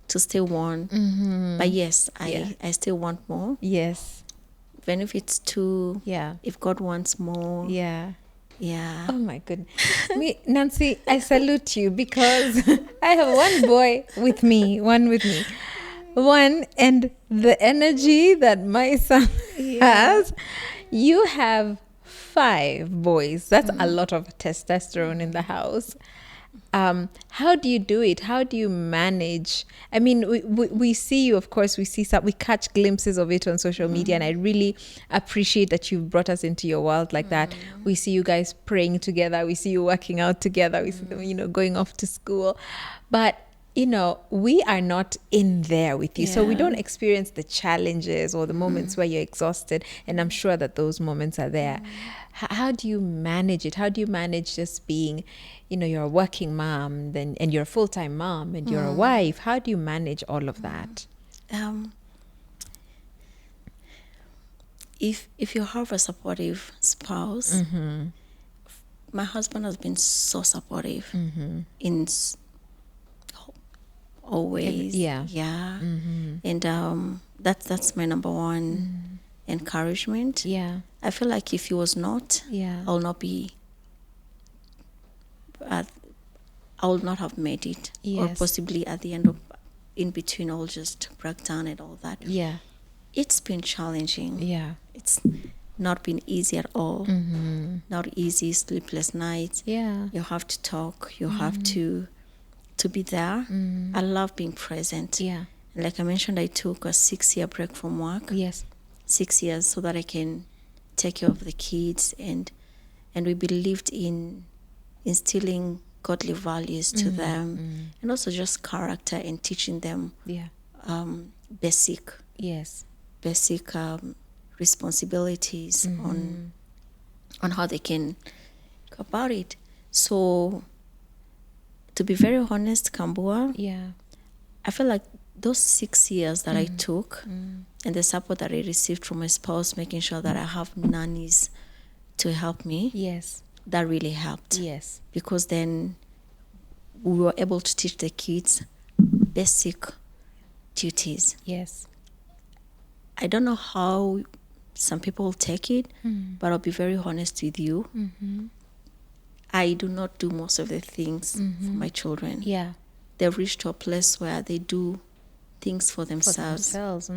to stay one. But yes, I still want more. Yes. Even if it's 2, Yeah. if God wants more. Yeah. Yeah. Oh my goodness. Nancy, I salute you because I have one boy with me, and the energy that my son has, you have 5 boys. That's a lot of testosterone in the house. How do you do it? How do you manage? I mean, we see you, of course, we catch glimpses of it on social media, and I really appreciate that you've brought us into your world like that. We see you guys praying together. We see you working out together. We see them, going off to school. But, we are not in there with you. So we don't experience the challenges or the moments where you're exhausted. And I'm sure that those moments are there. How do you manage it? How do you manage just being, you're a working mom, and you're a full-time mom, and you're a wife? How do you manage all of that? If you have a supportive spouse, my husband has been so supportive in always. Yeah. And that's my number one encouragement. Yeah. I feel like if he was not, I'll not be. I will not have made it, or possibly at the end of, in between, I'll just break down and all that. Yeah. It's been challenging. Yeah. It's not been easy at all. Not easy, sleepless nights. Yeah. You have to talk. You have to be there. I love being present. Yeah. And like I mentioned, I took a 6-year break from work. Yes. 6 years, so that I can take care of the kids, and we believed in instilling godly values to them, and also just character and teaching them Yeah. basic Yes. responsibilities on how they can go about it. So, to be very honest, Kambua, Yeah. I feel like those 6 years that I took and the support that I received from my spouse, making sure that I have nannies to help me, Yes. that really helped. Yes. Because then we were able to teach the kids basic duties. Yes. I don't know how some people take it, but I'll be very honest with you. I do not do most of the things for my children. Yeah. They've reached to a place where they do things for For themselves. themselves.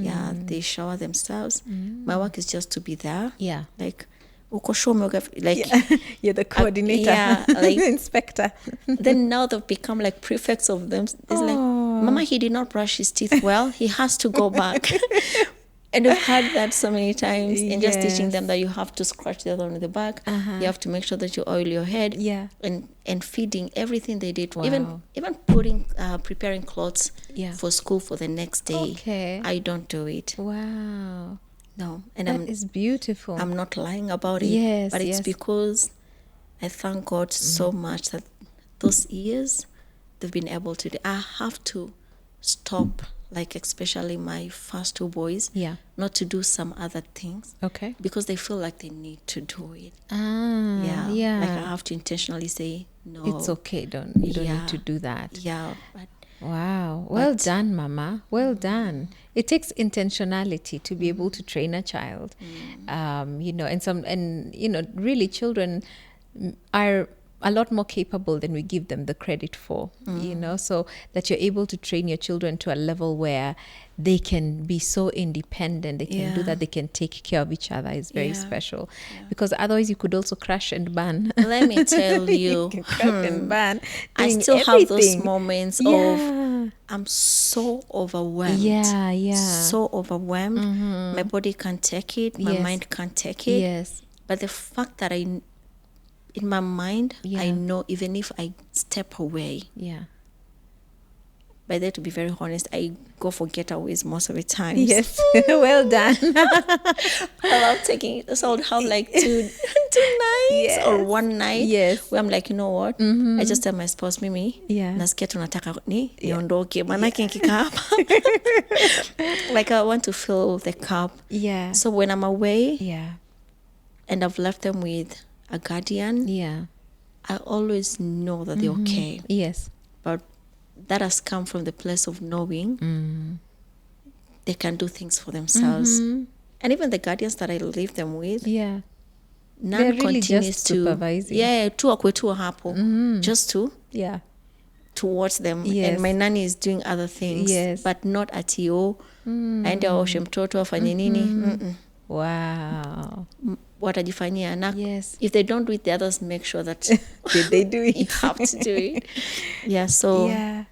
Yeah, they shower themselves. My work is just to be there. Yeah. Like, uko show me, like, You're the coordinator. yeah, like- inspector. then now they've become like prefects of them. It's like, Mama, he did not brush his teeth well. He has to go back. And I've had that so many times. And just teaching them that you have to scratch the other on the back. You have to make sure that you oil your head. Yeah. And feeding everything they did. Wow. Even preparing clothes Yeah. for school for the next day. Okay. I don't do it. Wow. No. And That is beautiful. I'm not lying about it. Yes, But it's yes. because I thank God so much that those years they've been able to do. I have to stop, like especially my first two boys, Yeah. not to do some other things Okay. because they feel like they need to do it. Ah. Yeah. Yeah. Like I have to intentionally say no. It's okay. You don't Yeah. need to do that. Yeah. But Wow. Well done, Mama. Well done. It takes intentionality to be able to train a child. Really children are a lot more capable than we give them the credit for, so that you're able to train your children to a level where they can be so independent, they can do Yeah. that, they can take care of each other is very Yeah. special. Because otherwise you could also crash and burn. let me tell you, can crash and burn. I doing still have those everything. moments of Yeah. I'm so overwhelmed. Yeah, yeah. So overwhelmed. My body can't take it. My Yes. mind can't take it. Yes. But the fact that in my mind, Yeah. I know even if I step away, Yeah. by that, to be very honest, I go for getaways most of the time. Yes. Well done. I love taking it. So I'll have like two nights or Yes. one night Yes. where I'm like, you know what? I just tell my spouse, Mimi, Yeah. nasikia tunataka niondoke, manake nikika hapa. Like I want to fill the cup. Yeah. So when I'm away Yeah. and I've left them with a guardian, Yeah. I always know that they're okay. Yes. But that has come from the place of knowing they can do things for themselves. And even the guardians that I leave them with, Yeah. none They're really continues just to supervising. Yeah, tu akwe tu hapo. Just Yeah. to watch them. Yes. And my nanny is doing other things. Yes. But not ati aende aoshe mtoto afanye nini. Wow. Watajifanyia. Na Yes. if they don't do it, the others make sure that Did they do you it? have to do it. Yeah, so Yeah.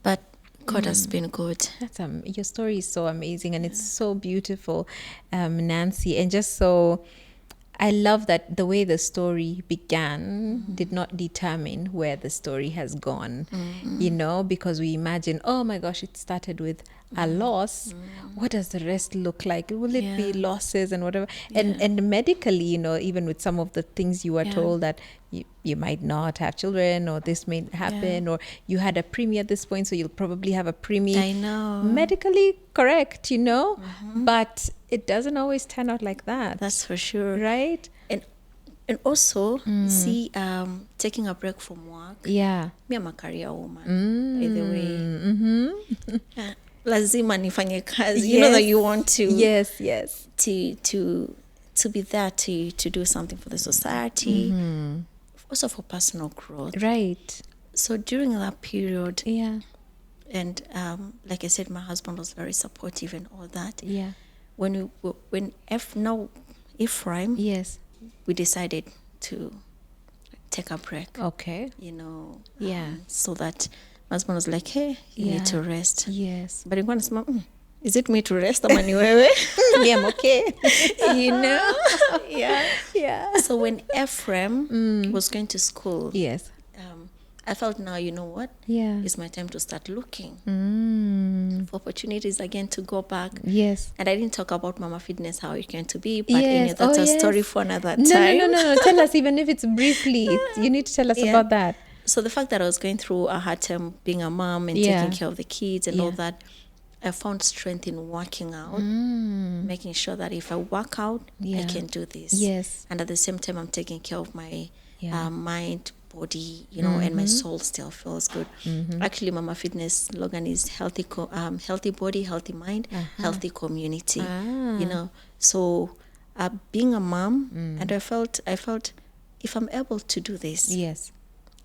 but God has been good. That's your story is so amazing and it's so beautiful, Nancy, and just so I love that the way the story began did not determine where the story has gone, because we imagine, oh my gosh, it started with a loss. What does the rest look like? Will it be Yeah. losses and whatever? And medically, even with some of the things you were told that you might not have children or this may happen or you had a preemie at this point, so you'll probably have a preemie. I know. Medically correct, but it doesn't always turn out like that. That's for sure. Right? And also, see, taking a break from work. Yeah. Me, I'm a career woman, by the way. Lazima nifanye kazi. You know that you want to Yes. to be there to do something for the society, also for personal growth. Right. So during that period, Yeah. and like I said, my husband was very supportive and all that. Yeah. When Ephraim, Yes. we decided to take a break. Okay. Yeah. So that my husband was like, hey, you need to rest. Yes. But nilikuwa nasema, is it me to rest ama ni wewe? Yeah, I'm okay. Yeah. Yeah. So when Ephraim was going to school, Yes. I felt now, you know what? Yeah. It's my time to start looking Mm. for opportunities again to go back. Yes. And I didn't talk about Mama Fitness, how it came to be, but Yes. anyway, that's Oh, a story yes. for another No, time. no. Tell us, even if it's briefly. You need to tell us Yeah. about that. So the fact that I was going through a hard time being a mom and Yeah. taking care of the kids and all Yeah. that, I found strength in working out, making sure that if I work out, I Yeah. can do this. Yes. And at the same time, I'm taking care of my Yeah. mind, body, you know, and my soul still feels good. Actually, Mama Fitness slogan is healthy body, healthy mind, healthy community. You know, so being a mom, and I felt if I'm able to do this, Yes.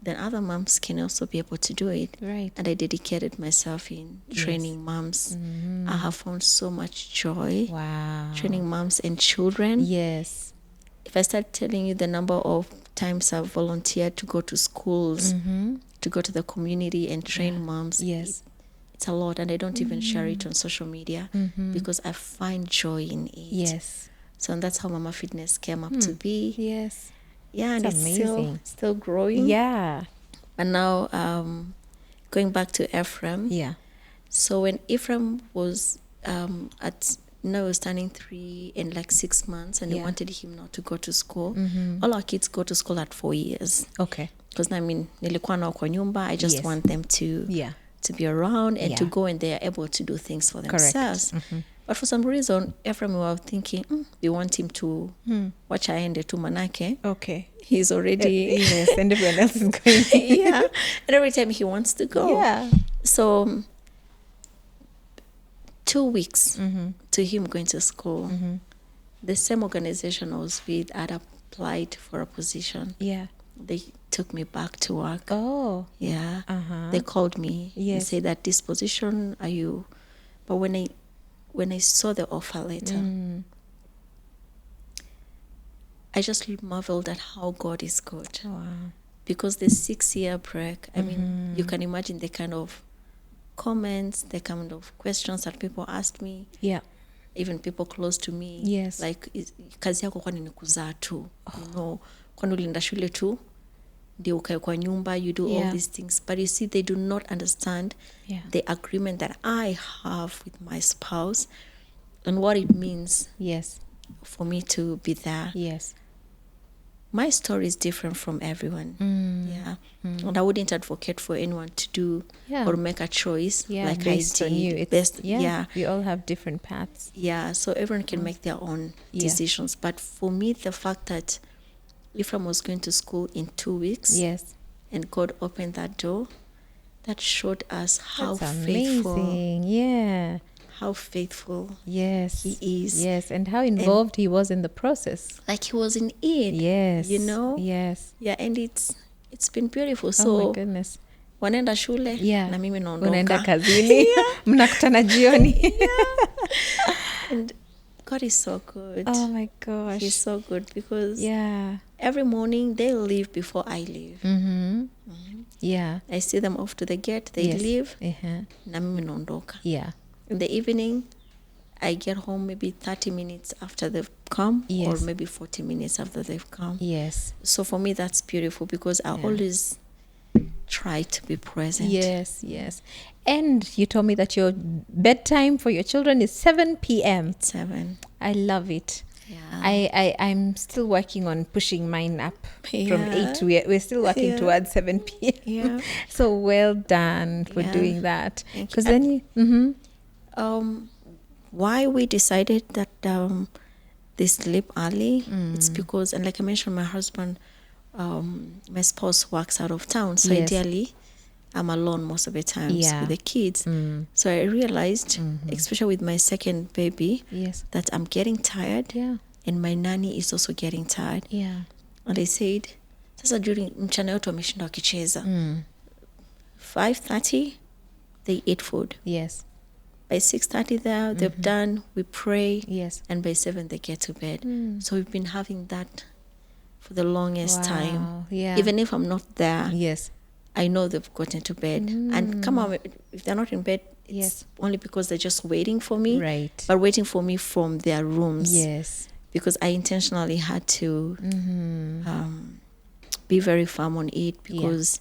then other moms can also be able to do it. Right. And I dedicated myself in training moms. I have found so much joy Wow. training moms and children. Yes. If I start telling you the number of times I've volunteered to go to schools, to go to the community and train moms, Yes. it's a lot. And I don't even share it on social media because I find joy in it. Yes. So that's how Mama Fitness came up to be. Yes. Yeah, and It's it's amazing. still growing. Yeah. And now going back to Ephraim. Yeah. So when Ephraim was was turning 3 and like 6 months, and they Yeah. wanted him not to go to school. All our kids go to school at 4 years. Okay. Because I mean, nilikuwa nao kwa nyumba. I just Yes. want them to Yeah. be around and to Yeah. go, and they are able to do things for Correct. themselves. But for some reason, Ephraim, we were thinking, we want him to watch aende tu manake. Okay. He's already Yes, and everyone else is going. yeah, and every time he wants to go. Yeah. So 2 weeks to him going to school, the same organization I was with had applied for a position. Yeah. They took me back to work. Oh. Yeah. Uh-huh. They called me and Yes. said that this position, are you? But when I saw the offer letter, I just marveled at how God is good. Wow. Because the 6-year break, I mean, you can imagine the kind of comments, the kind of questions that people asked me, Yeah. even people close to me. Yes. Like, kazi yako kwani ni kuzaa tu? You know, kwani ulienda shule tu? Ndio ukae kwa nyumba, you do all Yeah. these things. But you see, they do not understand Yeah. the agreement that I have with my spouse and what it means Yes. for me to be there. Yes. My story is different from everyone. Yeah. And I wouldn't advocate for anyone to do Yeah. or make a choice Yeah. like Based I on did. you. It's, Best, yeah. yeah. We all have different paths. Yeah, so everyone can make their own Yeah. decisions. But for me, the fact that Ephraim was going to school in 2 weeks Yes. and God opened that door, that showed us how That's faithful, amazing. Yeah. Yes. He is. Yes. And how involved he was in the process. Like he was in it. Yes. You know? Yes. Yeah, and it's been beautiful. Oh So my goodness. wanaenda shule Yeah. na mimi naondoka. Unaenda kazini. Mnakutana jioni. And God is so good. Oh my gosh. He's so good because Yeah. every morning they leave before I leave. Yeah. I see them off to the gate, they Yes. leave, Uh-huh. na mimi naondoka. Yeah. In the evening, I get home maybe 30 minutes after they've come, Yes. or maybe 40 minutes after they've come. Yes. So for me, that's beautiful because I always try to be present. Yes. Yes. And you told me that your bedtime for your children is 7 p.m. 7. I love it. Yeah. I'm still working on pushing mine up from Yeah. 8. We're still working Yeah. towards 7 p.m. Yeah. So well done for Yeah. doing that. Thank you. Because then you... Why we decided that they sleep early, it's because, and like I mentioned, my husband, my spouse works out of town. So Yes. ideally, I'm alone most of the times Yeah. with the kids. So I realized, especially with my second baby, Yes. that I'm getting tired, Yeah. and my nanny is also getting tired. Yeah. And I said, sasa during mchana yote wameshinda wakicheza. 5:30, they eat food. Yes. By 6:30 there, they've done, we pray, Yes. and by 7 they get to bed. So we've been having that for the longest time. Wow. Yeah. Even if I'm not there, Yes. I know they've gotten to bed. And come on, if they're not in bed, it's Yes. only because they're just waiting for me. Right. But waiting for me from their rooms. Yes. Because I intentionally had to be very firm on it because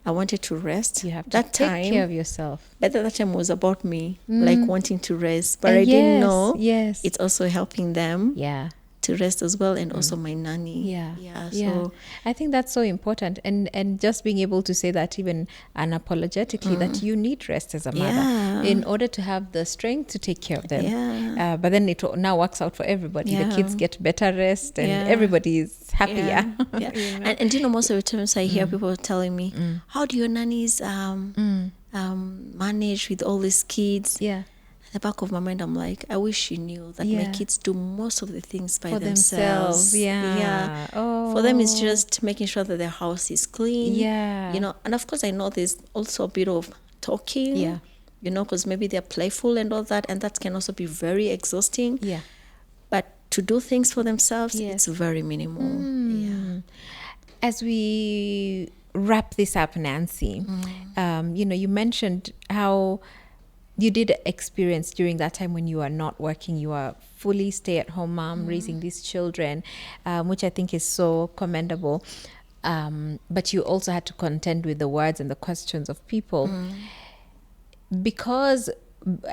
I wanted to rest. You have to that take time, care of yourself. but that time was about me, like wanting to rest. But And I didn't yes, know yes. it's also helping them Yeah. to rest as well, and also my nanny. Yeah. Yeah. Yeah. So I think that's so important. And just being able to say that even unapologetically that you need rest as a mother Yeah. in order to have the strength to take care of them. Yeah. But then it now works out for everybody. The Yeah. kids get better rest and Yeah. everybody is happier. Yeah. Yeah. You know? And you know, most of the times I hear people telling me, how do your nannies manage with all these kids? Yeah. At the back of my mind, I'm like, I wish you knew that my Yeah. kids do most of the things by For themselves. Yeah. Yeah. Oh. For them, it's just making sure that their house is clean. Yeah. You know, and of course, I know there's also a bit of talking. Yeah. You know, because maybe they're playful and all that, and that can also be very exhausting. Yeah. But to do things for themselves, Yes. it's very minimal. Yeah. As we wrap this up, Nancy, you know, you mentioned how you did experience during that time when you are not working, you are fully stay-at-home mom raising these children, which I think is so commendable. But you also had to contend with the words and the questions of people. Because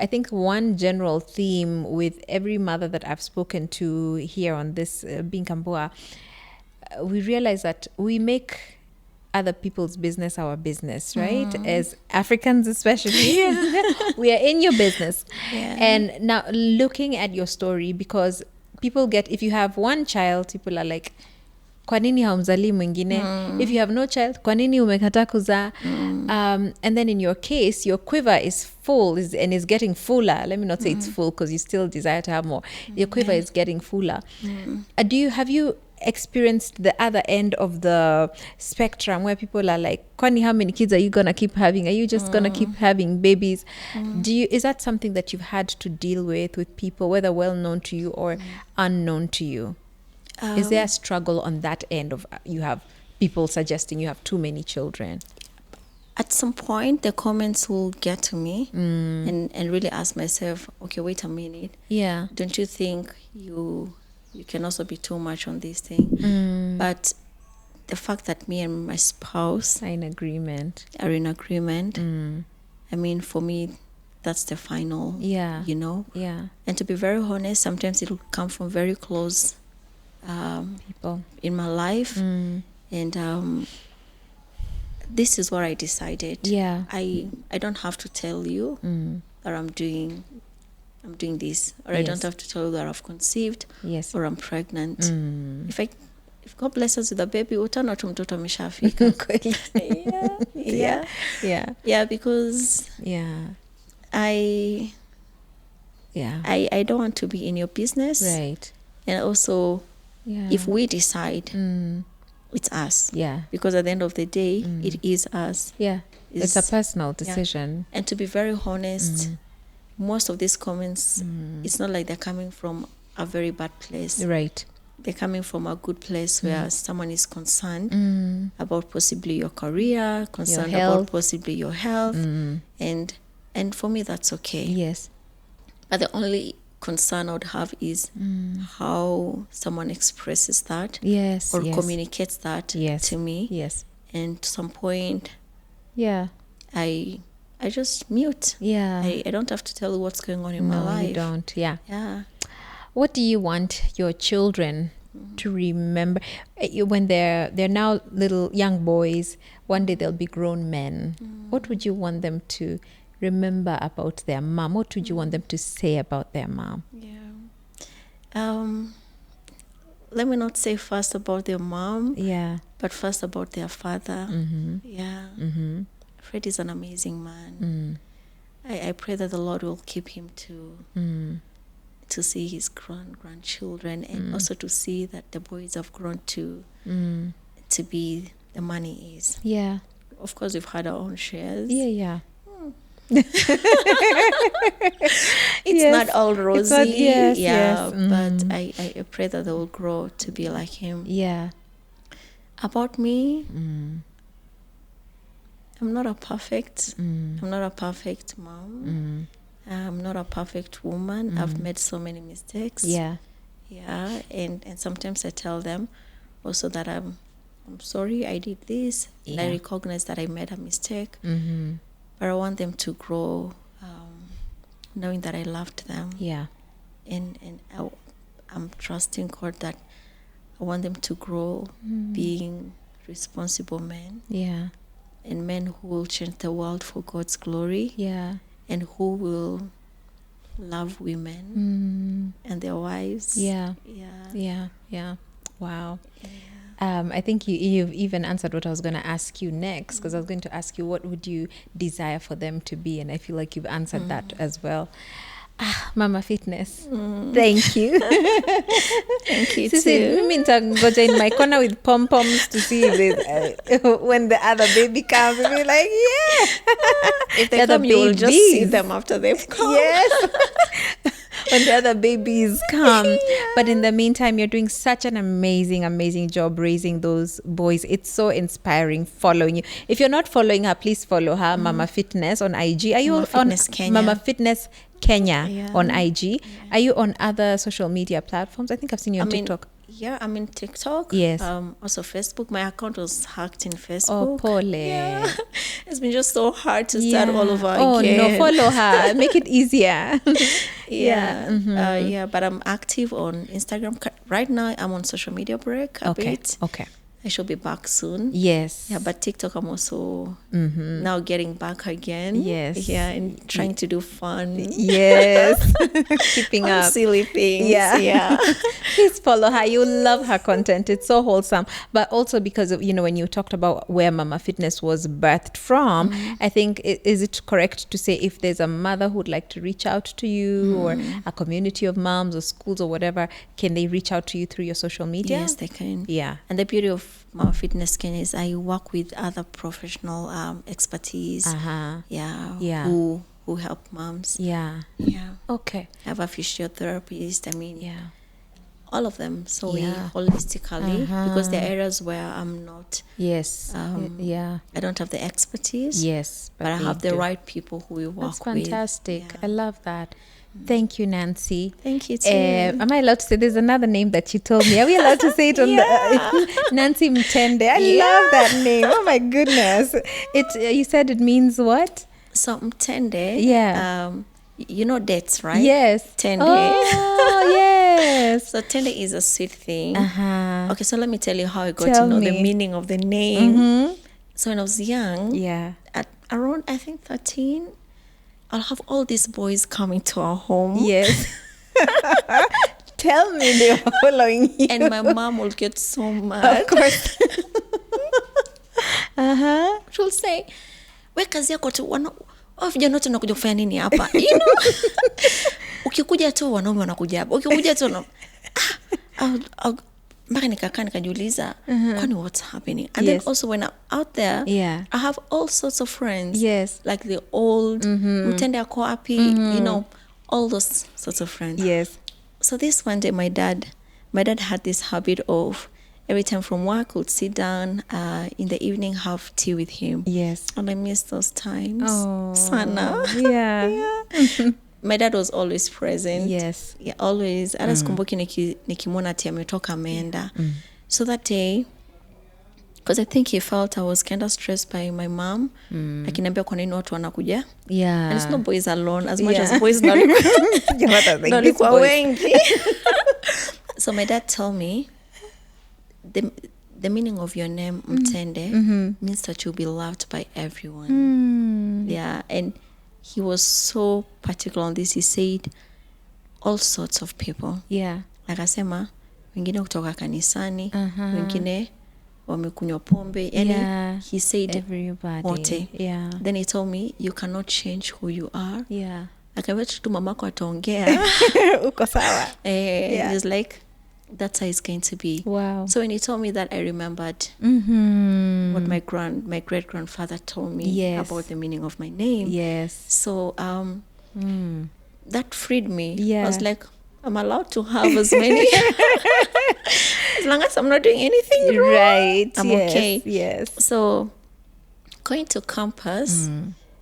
I think one general theme with every mother that I've spoken to here on this Being Kambua, we realize that we make other people's business our business, right? As Africans especially. We are in your business. Yeah. And now looking at your story, because people get, if you have one child, people are like, kwa nini haumzalii mwingine? If you have no child, kwa nini umekataa kuzaa? And then in your case, your quiver is full and is getting fuller. Let me not say it's full because you still desire to have more. Your quiver is getting fuller. Have you experienced the other end of the spectrum where people are like, kwani, how many kids are you gonna keep having? Are you just gonna keep having babies? Is that something that you've had to deal with people, whether well known to you or unknown to you? Is there a struggle on that end of you have people suggesting you have too many children? At some point, the comments will get to me and really ask myself, okay, wait a minute. Yeah. Don't you think you can also be too much on this thing? But the fact that me and my spouse Are in agreement. are in agreement, I mean, for me, that's the final, Yeah. you know? Yeah. And to be very honest, sometimes it'll come from very close People. in my life. And this is what I decided. Yeah. I don't have to tell you that I'm doing this, or I don't Yes. have to tell you that I've conceived Yes. or I'm pregnant. If God bless us with a baby, utaona tu mtoto ameshafika. Kweli. Yeah. Yeah. Yeah, because Yeah. I Yeah. don't want to be in your business. Right. And also, Yeah. if we decide, it's us. Yeah. Because at the end of the day, it is us. Yeah. It's a personal Yeah. decision. And to be very honest, most of these comments, it's not like they're coming from a very bad place. Right. They're coming from a good place where someone is concerned about possibly your career, concerned health. about possibly your health. And for me, that's okay. Yes. But the only concern I would have is how someone expresses that Yes. or yes. communicates that Yes. to me. Yes. And to some point, Yeah. I just mute. Yeah. I don't have to tell you what's going on in my No, life. you don't. Yeah. Yeah. What do you want your children to remember when they're now little young boys? One day they'll be grown men. What would you want them to remember about their mom? What would you want them to say about their mom? Yeah. Let me not say first about their mom, Yeah. but first about their father. Yeah. Fred is an amazing man. I pray that the Lord will keep him to see his grandchildren and also to see that the boys have grown to be the man he is. Yeah. Of course, we've had our own shares. Yeah. Yeah. It's Yes. not all rosy. It's not- yes, yeah, yes. but I pray that they will grow to be like him. Yeah. About me, I'm not a perfect. I'm not a perfect mom. I'm not a perfect woman. I've made so many mistakes. Yeah. Yeah, and sometimes I tell them also that I'm I'm sorry I did this. And I Yeah. recognize that I made a mistake. Mm-hmm. But I want them to grow, knowing that I loved them. Yeah. And I'm trusting God that I want them to grow being responsible men, Yeah. and men who will change the world for God's glory, Yeah. and who will love women and their wives. Yeah. Yeah. Yeah. Yeah. Wow. I think you've even answered what I was going to ask you next, because I was going to ask you, what would you desire for them to be? And I feel like you've answered that as well. Mama Fitness, thank you. Thank you Sisi, too. mimi nitangoja in my corner with pom-poms to see if when the other baby comes, we'll be like, yeah. If they The other come, you will just see babies. them after they've come. Yes. When the other babies come. But in the meantime, you're doing such an amazing job raising those boys. It's so inspiring following you. If you're not following her, please follow her, Mama Fitness on IG. Are you Mama on Fitness Kenya. Mama Fitness Kenya Yeah. on IG? Are you on other social media platforms? I think I've seen you on TikTok. Yeah, I'm in TikTok. Yes. Also Facebook. My account was hacked in Oh, Facebook. pole. Yeah. It's been just so hard to start all over Oh, again. no, follow her. Make it easier. Yeah. But I'm active on Instagram. Right now, I'm on social media break a bit. Okay. I should be back soon. Yes. Yeah, but TikTok, I'm also now getting back again. Yes. Yeah, and trying to do fun, Yes. Keeping fun, up. silly things. Yeah. Yeah. Please follow her. You love her content. It's so wholesome. But also because of, when you talked about where Mama Fitness was birthed from, I think, is it correct to say if there's a mother who'd like to reach out to you or a community of moms or schools or whatever, can they reach out to you through your social media? Yes, they can. Yeah. And the beauty of Mama Fitness Kenya is I work with other professional expertise. Uh-huh. Yeah. Who help moms. Yeah. Yeah. Okay. I have a physiotherapist. Yeah. all of them. So we Yeah. holistically, because there are areas where I'm not. Yes. Yeah. I don't have the expertise. Yes. But I they have the do. right people who we work That's with. fantastic. Yeah. I love that. Thank you, Nancy. Thank you too. Am I allowed to say there's another name that you told me? Are we allowed to say it on the Nancy Mtende? I love that name. Oh my goodness. You said it means what? So Mtende. Yeah. You know dates, right? Yes. Tende. Oh, yes. So tende is a sweet thing. Uh-huh. Okay, so let me tell you how I got Tell to know me. the meaning of the name. Mm-hmm. So when I was young, Yeah. at around I think 13, I'll have all these boys coming to our home. Yes. Tell me they were following you. And my mom will get so mad. Of course. Uh-huh. She'll say, we kazi yako tu vijana wote wanakuja kufanya nini hapa? You know? Ukikuja tu wanaume wanakuja hapa. Ukikuja tu mpaka nikakaa nikajiuliza, kwani what's happening? And then also when I'm out there, I have all sorts of friends. Yes. Like the old, Mtende ako wapi, you know, all those sorts of friends. Yes. So this one day, my dad had this habit of every time from work, would sit down in the evening, have tea with him. Yes. And I miss those times. Oh, Sana. Yeah. My dad was always present. Yes. Yeah, always. Hata sikumbuki nikimwona ati ametoka ameenda. So that day, because I think he felt I was kind of stressed by my mom. Akiniambia kwa nini watu wanakuja. Yeah. And it's not boys alone, as much Yeah. as boys walikuwa wengi. So my dad told me, the meaning of your name, Mtende, means that you'll be loved by everyone. Yeah, and he was so particular on this. He said, all sorts of people. Yeah. Akasema, wengine kutoka kanisani, wengine wamekunywa pombe. Yani, he said, everybody. wote. Yeah. Then he told me, you cannot change who you are. Yeah. Akaweta tu mamako ataongea. Uko sawa. He's like, that's how it's going to be. Wow. So when he told me that, I remembered what my great grandfather told me about the meaning of my name. Yes. So that freed me. Yeah. I was like, I'm allowed to have as many, as long as I'm not doing anything wrong. Right. I'm okay. Yes. So going to campus,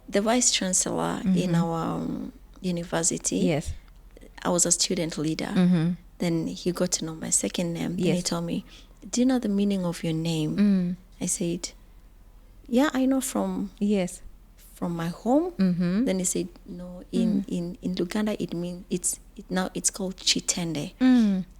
the vice chancellor in our university. Yes. I was a student leader. Then he got to know my second name. Then he told me, do you know the meaning of your name? I said, yeah, I know from Yes. my home. Mm-hmm. Then he said, no, in Luganda it means now it's called Chitende.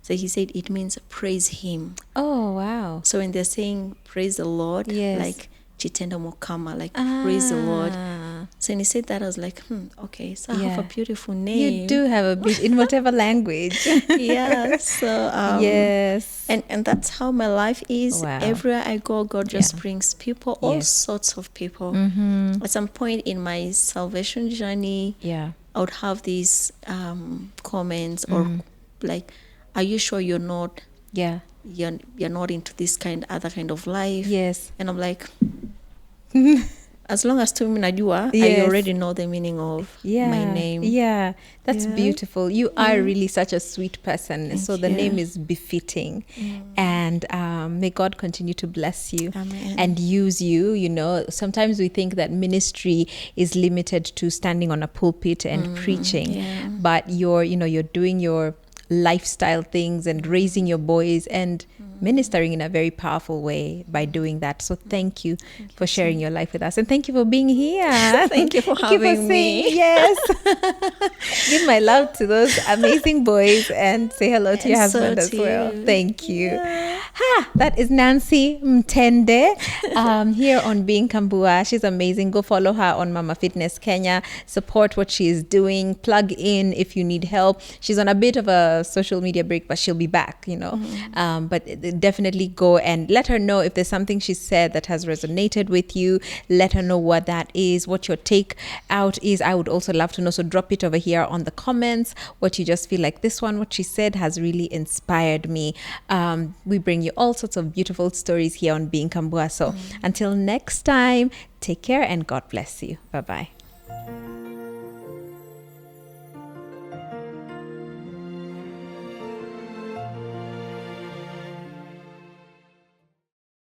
So he said it means praise him. Oh, wow. So when they're saying praise the Lord, Yes. like Chitenda Mokama, like praise the Lord. Ah. So when he said that, I was like, okay, so I have a Yeah. beautiful name. You do have a bit in whatever language. Yeah. So Yes. and that's how my life is. Wow. Everywhere I go, God just Yeah. brings people, all Yes. sorts of people. At some point in my salvation journey, Yeah. I would have these comments or like, "Are you sure you're not Yeah. you're not into this other kind of life?" Yes. And I'm like, as long as tu mimi najua, I Yes. already know the meaning of my name. Yeah, that's Yeah. beautiful. You are really such a sweet person. Thank so the you. name is befitting. And may God continue to bless you Amen. and use you. You know, sometimes we think that ministry is limited to standing on a pulpit and preaching, yeah. but you're doing your lifestyle things and raising your boys and ministering in a very powerful way by doing that. So thank you for sharing your life with us, and thank you for being here. Thank you for having me. saying yes. Give my love to those amazing boys and say hello to your And so husband as to well. you. Thank you. That is Nancy Mtende here on Being Kambua. She's amazing. Go follow her on Mama Fitness Kenya. Support what she is doing. Plug in if you need help. She's on a bit of a social media break, but she'll be back, But definitely go and let her know if there's something she said that has resonated with you. Let her know what that is, what your take out is. I would also love to know. So drop it over here on the comments, what you just feel like this one, what she said has really inspired me. We bring you all sorts of beautiful stories here on Being Kambua. So until next time, take care and God bless you. Bye-bye.